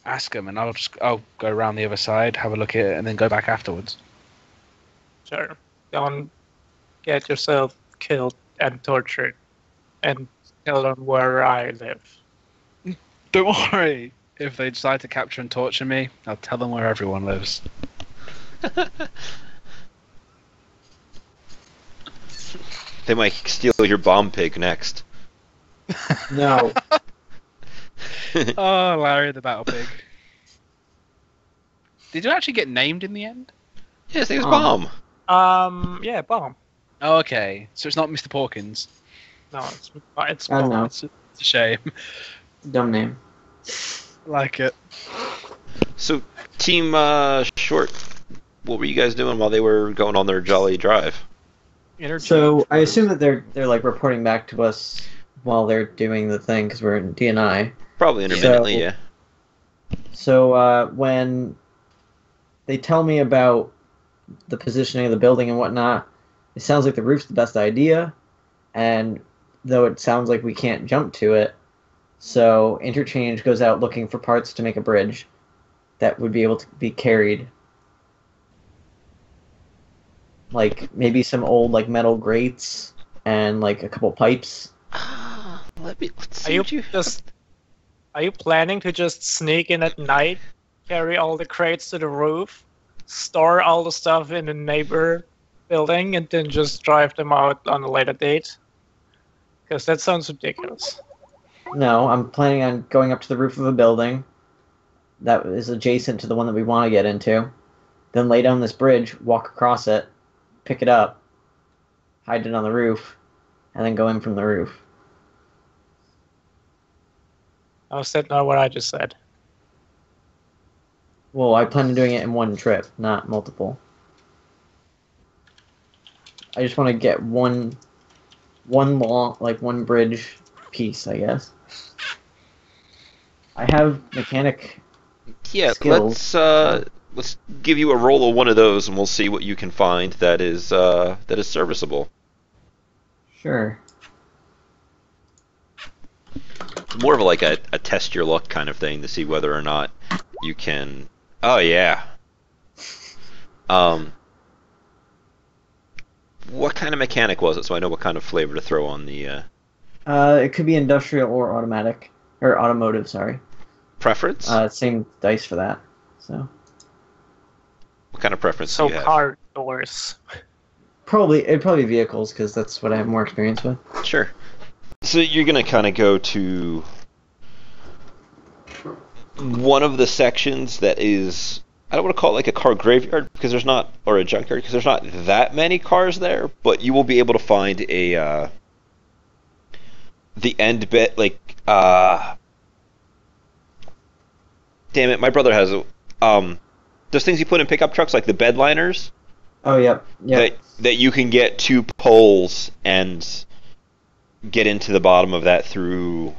ask them, and I'll go around the other side, have a look at it, and then go back afterwards. Sure. Don't get yourself killed and tortured, and tell them where I live. Don't worry. If they decide to capture and torture me, I'll tell them where everyone lives. They might steal your bomb pig next. No. Oh, Larry the Battle Pig. Did you actually get named in the end? Yeah, his name's Bomb. Bomb. Yeah, bomb. Oh, okay. So it's not Mr. Porkins. No, it's I don't bomb. know. It's a shame. Dumb name. Like it. So, Team Short, what were you guys doing while they were going on their jolly drive? So I assume that they're like reporting back to us while they're doing the thing because we're in DNI. Probably intermittently, So- yeah. So when they tell me about the positioning of the building and whatnot, it sounds like the roof's the best idea, and though it sounds like we can't jump to it, so Interchange goes out looking for parts to make a bridge that would be able to be carried. Like maybe some old like metal grates and like a couple pipes. Let's Are see you what you... just? Are you planning to just sneak in at night, carry all the crates to the roof, store all the stuff in the neighbor building, and then just drive them out on a later date? Because that sounds ridiculous. No, I'm planning on going up to the roof of a building that is adjacent to the one that we want to get into. Then lay down this bridge, walk across it, pick it up, hide it on the roof, and then go in from the roof. Oh, is that not what I just said? Well, I plan on doing it in one trip, not multiple. I just want to get one bridge piece, I guess. I have mechanic Yeah, skills. let's give you a roll of one of those, and we'll see what you can find that is serviceable. Sure. More of like a test your luck kind of thing to see whether or not you can. Oh yeah. What kind of mechanic was it? So I know what kind of flavor to throw on the It could be industrial or automatic or automotive. Sorry. preference. Same dice for that. So What kind of preference So do you have? car doors. it'd probably be vehicles because that's what I have more experience with. Sure. So you're gonna kind of go to one of the sections that is, I don't want to call it like a car graveyard because there's not, or a junkyard because there's not that many cars there, but you will be able to find a the end bit like damn it, my brother has those things you put in pickup trucks like the bed liners Oh, yep. that you can get two poles and get into the bottom of that through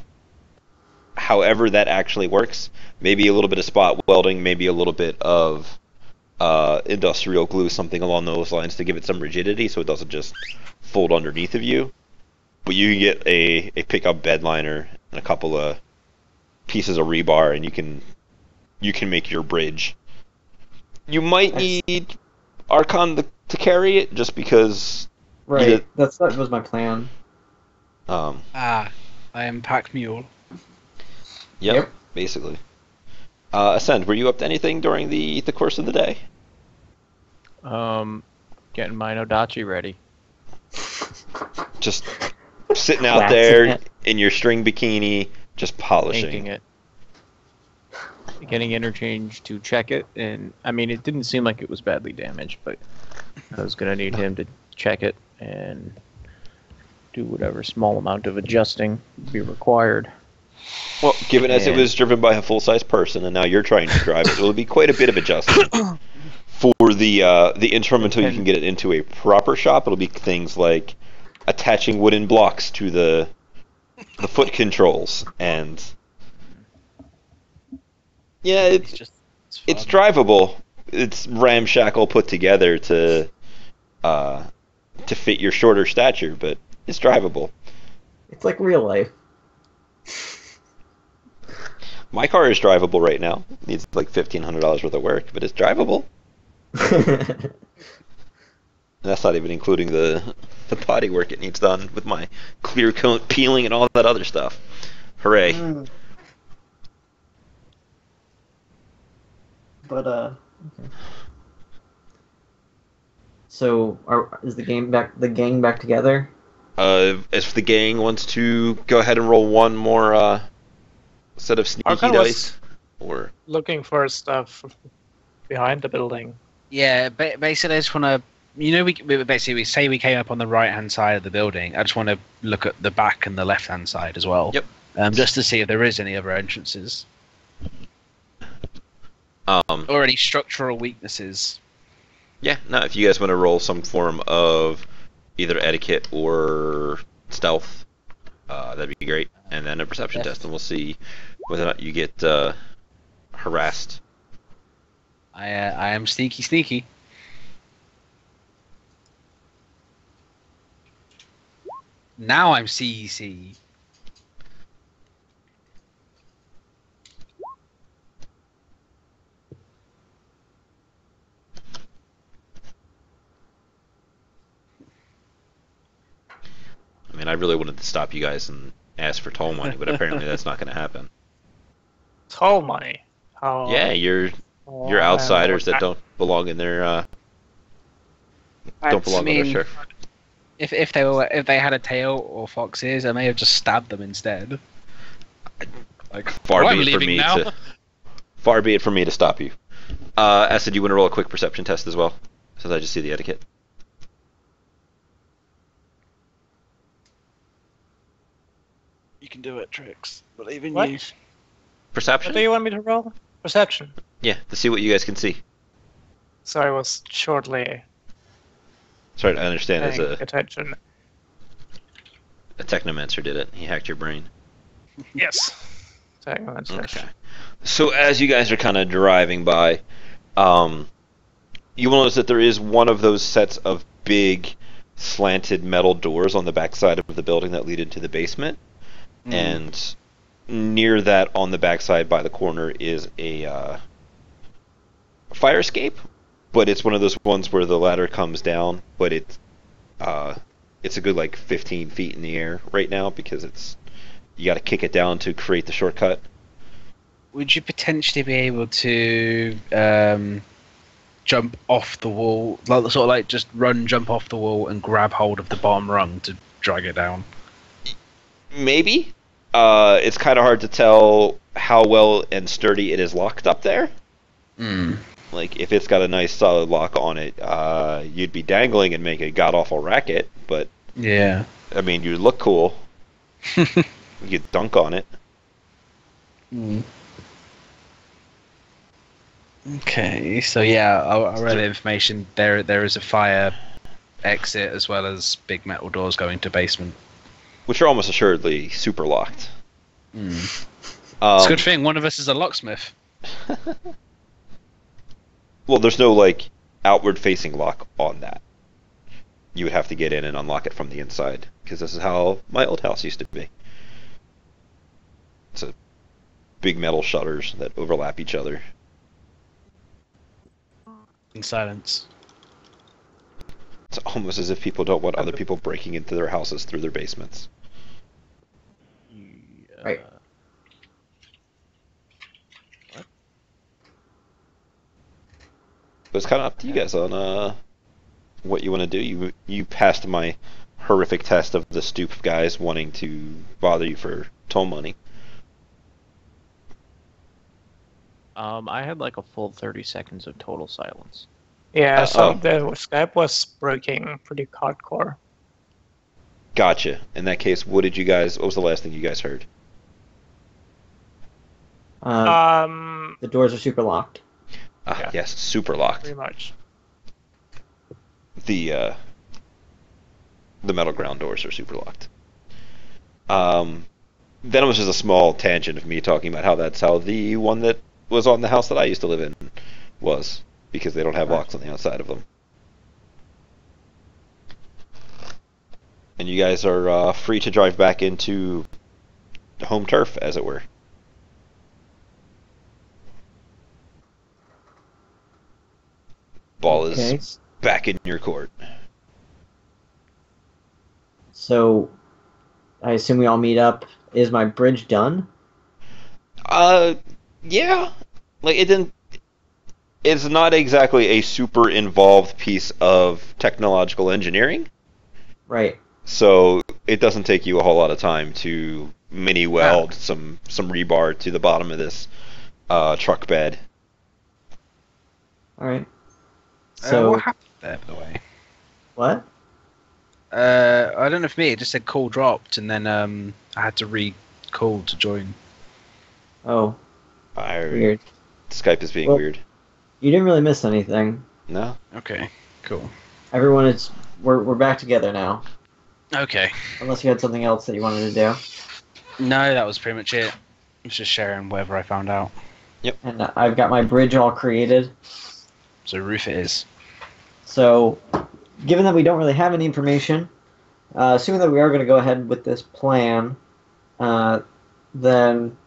however that actually works. Maybe a little bit of spot welding, maybe a little bit of industrial glue, something along those lines to give it some rigidity so it doesn't just fold underneath of you. But you can get a pickup bed liner and a couple of pieces of rebar, and you can make your bridge. You might need Archon to carry it, just because. Right. That was my plan. I am Pack Mule. Yep. Basically. Ascend, were you up to anything during the course of the day? Getting my Nodachi ready. Just sitting out Waxing there it. in your string bikini, just polishing. Painting it. Getting Interchange to check it, and I mean, it didn't seem like it was badly damaged, but I was gonna need him to check it and do whatever small amount of adjusting would be required. Well, given as it And- was driven by a full-size person, and now you're trying to drive it, it'll be quite a bit of adjustment for the interim until you can get it into a proper shop. It'll be things like attaching wooden blocks to the foot controls, and yeah, it's fun. drivable. It's ramshackle put together to fit your shorter stature, but it's drivable. It's like real life. My car is drivable right now. It needs like $1,500 worth of work, but it's drivable. And that's not even including the body work it needs done with my clear coat peeling and all that other stuff. Hooray. But okay. So, is the gang back together? If the gang wants to go ahead and roll one more set of sneaky Archon dice, was or looking for stuff behind the building. Yeah, basically, I just want to. We say we came up on the right hand side of the building. I just want to look at the back and the left hand side as well. Yep. Just to see if there is any other entrances um, or any structural weaknesses. yeah, no. If you guys want to roll some form of either etiquette or stealth, that'd be great. And then a perception test, and we'll see whether or not you get harassed. I am sneaky. Now I'm CEC. I mean, I really wanted to stop you guys and ask for toll money, but apparently that's not going to happen. Toll money. How? Yeah, you're outsiders that don't belong in their don't belong on their sheriff. If they had a tail or fox ears, I may have just stabbed them instead. Like, Far I'm be it for leaving me now. far be it for me to stop you. Acid, you want to roll a quick perception test as well, since I just see the etiquette. You can do it, Trix. Believe in What? you. What Perception? do you want me to roll? Perception. Yeah, to see what you guys can see. So I was shortly Sorry, I understand as paying attention. a technomancer did it. He hacked your brain. Yes. Okay. So as you guys are kind of driving by, you will notice that there is one of those sets of big slanted metal doors on the backside of the building that lead into the basement. And near that, on the backside by the corner, is a fire escape. But it's one of those ones where the ladder comes down, but it's a good like 15 feet in the air right now because you got to kick it down to create the shortcut. Would you potentially be able to jump off the wall, just jump off the wall and grab hold of the bottom rung to drag it down? Maybe. It's kind of hard to tell how well and sturdy it is locked up there. Like, if it's got a nice solid lock on it, you'd be dangling and make a god-awful racket, but... Yeah. I mean, you look cool. You could dunk on it. Okay, so yeah, I read the information. There is a fire exit as well as big metal doors going to basement. Which are almost assuredly super locked. It's a good thing one of us is a locksmith. Well, there's no, like, outward-facing lock on that. You would have to get in and unlock it from the inside, because this is how my old house used to be. It's a big metal shutters that overlap each other. In silence. It's almost as if people don't want other people breaking into their houses through their basements. Right. But it's kind of up to you guys on what you want to do. You passed my horrific test of the stoop guys wanting to bother you for toll money. I had like a full 30 seconds of total silence. Yeah, so oh. the Skype was breaking pretty hardcore. Gotcha. In that case, what was the last thing you guys heard? The doors are super locked. Yeah. Yes, super locked. Pretty much. The metal ground doors are super locked. Then it was just a small tangent of me talking about how that's how the one that was on the house that I used to live in was, because they don't have locks on the outside of them. And you guys are free to drive back into home turf, as it were. Ball Okay. is back in your court. So, I assume we all meet up. Is my bridge done? Yeah. Like, it didn't... it's not exactly a super involved piece of technological engineering, Right. so it doesn't take you a whole lot of time to mini weld some rebar to the bottom of this truck bed. All right. What So happened there, by the way? what? I don't know if me. It just said call dropped, and then I had to re-call to join. Oh, weird. Skype is being Well- weird. You didn't really miss anything. No? Okay, cool. Everyone is we're back together now. Okay. Unless you had something else that you wanted to do. No, that was pretty much it. I was just sharing whatever I found out. And I've got my bridge all created. So roof it is. So, given that we don't really have any information, assuming that we are going to go ahead with this plan, then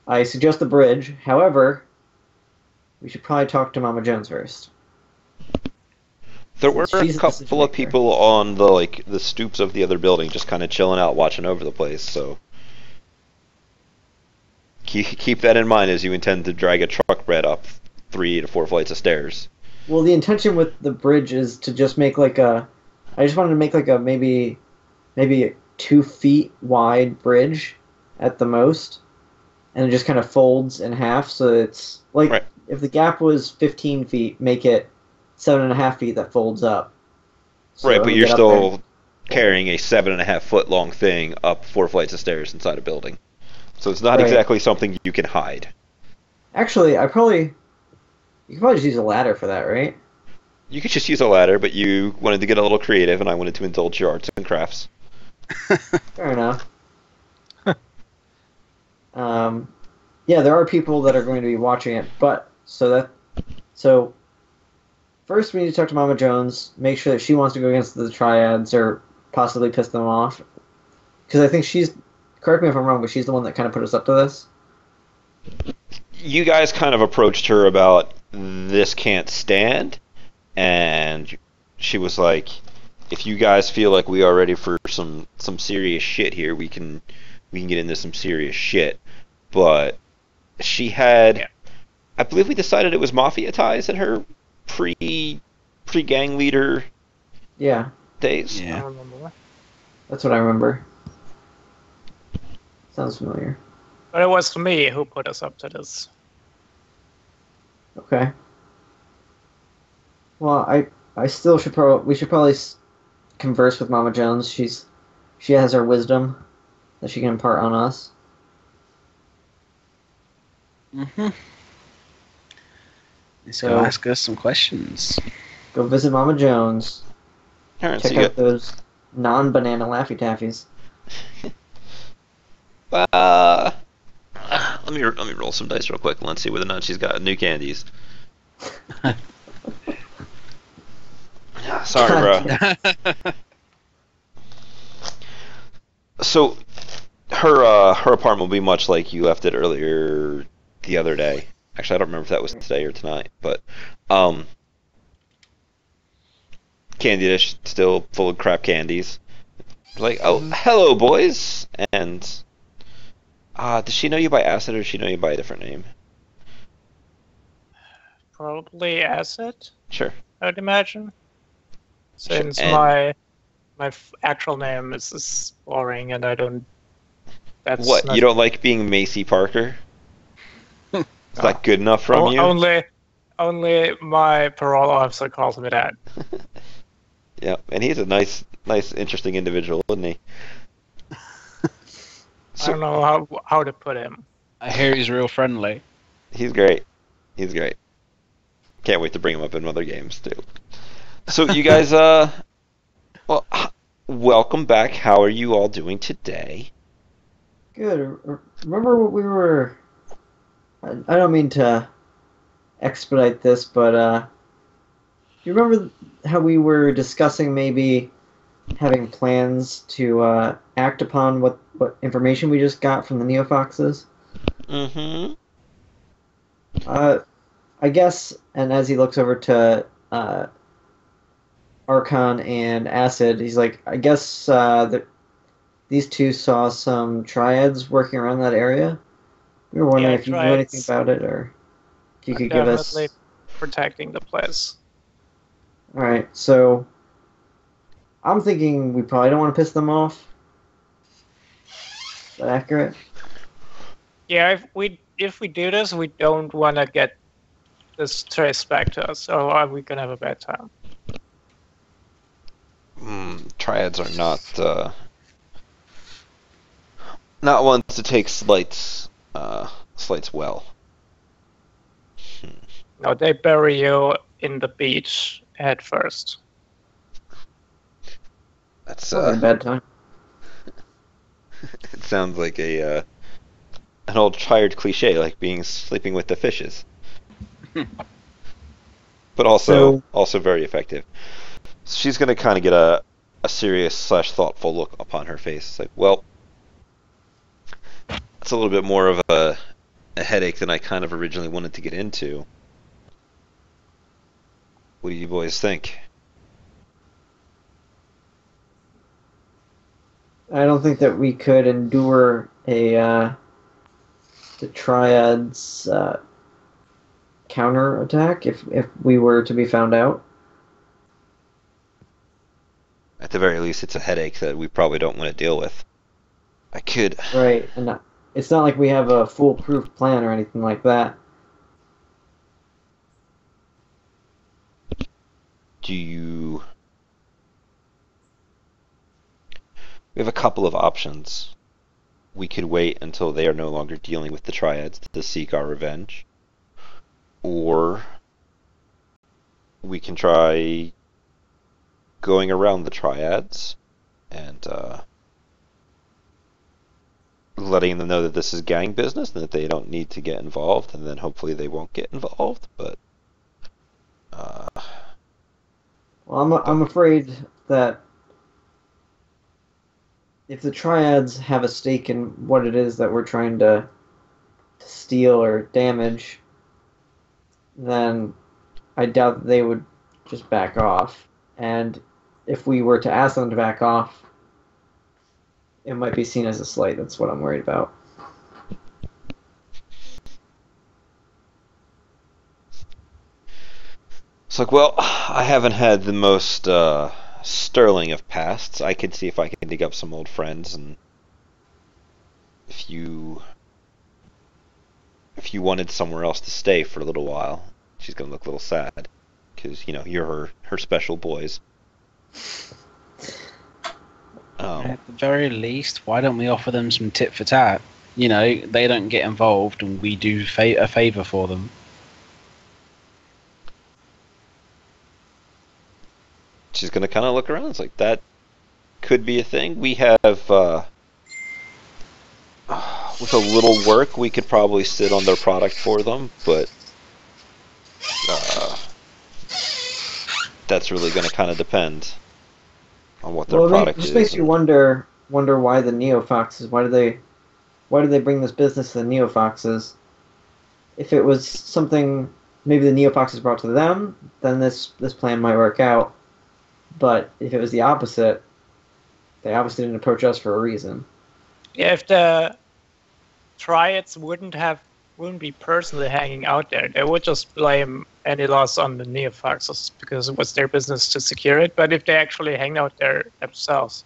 I suggest the bridge. However, we should probably talk to Mama Jones first. There were She's a the couple of decision-maker. people on the stoops of the other building just kind of chilling out, watching over the place, so keep that in mind as you intend to drag a truck bed up 3 to 4 flights of stairs. Well, the intention with the bridge is to just make like a. I just wanted to make like a maybe a 2 feet wide bridge at the most, and it just kind of folds in half. So it's like Right. if the gap was 15 feet, make it 7.5 feet that folds up. So Right, when but we you're get up there- still carrying a 7.5 foot long thing up 4 flights of stairs inside a building. So it's not Right. exactly something you can hide. Actually, you could probably just use a ladder for that, right? You could just use a ladder, but you wanted to get a little creative, and I wanted to indulge your arts and crafts. Fair enough. Yeah, there are people that are going to be watching it, but so first we need to talk to Mama Jones, make sure that she wants to go against the Triads or possibly piss them off, because I think she's. Correct me if I'm wrong, but she's the one that kind of put us up to this. You guys kind of approached her about this can't stand, and she was like, if you guys feel like we are ready for some serious shit here, we can get into some serious shit. But she had, I believe we decided it was mafia ties in her pre-gang leader Yeah, days. I Yeah. don't remember. that's what I remember. Sounds familiar. But it was me who put us up to this. Okay. Well, I still should we should probably converse with Mama Jones. She has her wisdom that she can impart on us. Mm-hmm. Let's So- go ask us some questions. Go visit Mama Jones. Alright, so Check you out those non-banana Laffy Taffies. got, let me roll some dice real quick and let's see whether or not she's got new candies. Sorry, bro. So, her apartment will be much like you left it earlier the other day. Actually, I don't remember if that was today or tonight, but candy dish still full of crap candies. Like, oh, hello, boys, and does she know you by acid or does she know you by a different name? Probably Acid, Sure. I would imagine. Since And- my actual name is boring and I don't. That's What? not- You don't like being Macy Parker? Is that good enough from you? Only my parole officer calls me that. Yeah, and he's a nice, interesting individual, isn't he? I don't know how to put him. I hear he's real friendly. He's great. He's great. Can't wait to bring him up in other games too. So you guys, welcome back. How are you all doing today? Good. Remember what we were... I don't mean to expedite this, but you remember how we were discussing maybe having plans to act upon what information we just got from the Neofoxes? Mm-hmm. I guess, and as he looks over to Archon and Acid, he's like, I guess these two saw some triads working around that area. We were wondering Yeah, if you knew anything triads. about it, or if you could give us Definitely protecting the place. All right, so I'm thinking we probably don't want to piss them off. Is that accurate? Yeah, if we do this, we don't want to get this traced back to us, or are we gonna have a bad time? Triads are not ones to take slights well. No, they bury you in the beach head first. That's Sounds like a bad time. it sounds like an old triad cliche, like being sleeping with the fishes. But also very effective. She's gonna kind of get a serious / thoughtful look upon her face. It's like, well, it's a little bit more of a headache than I kind of originally wanted to get into. What do you boys think? I don't think that we could endure the Triad's counter attack if we were to be found out. At the very least, it's a headache that we probably don't want to deal with. I could. Right, and it's not like we have a foolproof plan or anything like that. We have a couple of options. We could wait until they are no longer dealing with the Triads to seek our revenge. Or we can try going around the Triads and letting them know that this is gang business and that they don't need to get involved, and then hopefully they won't get involved. But Well, I'm afraid that if the Triads have a stake in what it is that we're trying to steal or damage, then I doubt that they would just back off. And if we were to ask them to back off, it might be seen as a slight. That's what I'm worried about. it's like, well, I haven't had the most sterling of pasts. I could see if I can dig up some old friends, and if you wanted somewhere else to stay for a little while, she's gonna look a little sad because you're her special boys. At the very least, why don't we offer them some tit for tat? They don't get involved, and we do a favor for them. She's gonna kind of look around. It's like, that could be a thing. We have, with a little work, we could probably sit on their product for them, but that's really gonna kind of depend on what their product It just is. makes you wonder why the Neofoxes. Why do they bring this business to the Neofoxes? If it was something maybe the Neofoxes brought to them, then this plan might work out. But if it was the opposite, they obviously didn't approach us for a reason. Yeah, if the Triads wouldn't be personally hanging out there, they would just blame any loss on the Neofoxes because it was their business to secure it. But if they actually hang out there themselves,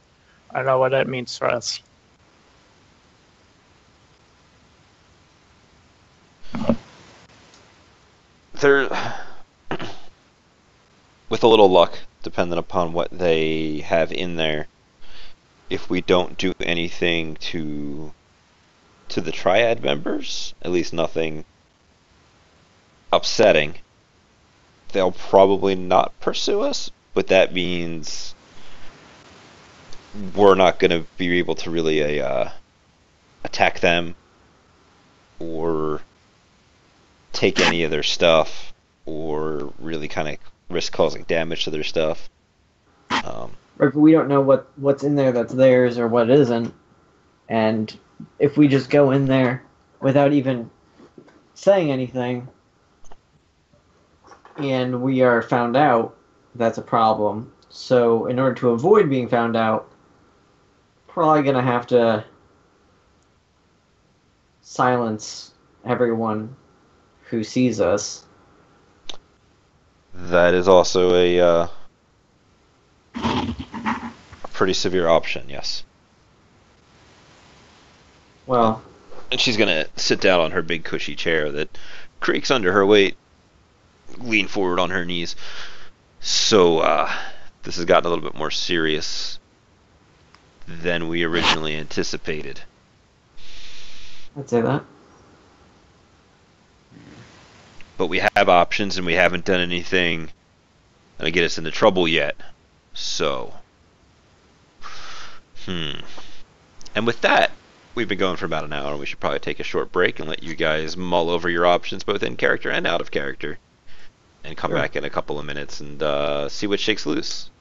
I don't know what that means for us. There, with a little luck, depending upon what they have in there, if we don't do anything to the Triad members, at least nothing upsetting, they'll probably not pursue us. But that means we're not going to be able to really attack them or take any of their stuff or really kind of risk causing damage to their stuff. But we don't know what's in there that's theirs or what isn't. And if we just go in there without even saying anything and we are found out, that's a problem. So in order to avoid being found out, probably going to have to silence everyone who sees us. That is also a pretty severe option, yes. Well, And she's gonna sit down on her big cushy chair that creaks under her weight, lean forward on her knees. So, this has gotten a little bit more serious than we originally anticipated. I'd say that. But we have options, and we haven't done anything that'll get us into trouble yet. So, And with that, we've been going for about an hour, and we should probably take a short break and let you guys mull over your options, both in character and out of character, and come Sure. back in a couple of minutes and see what shakes loose.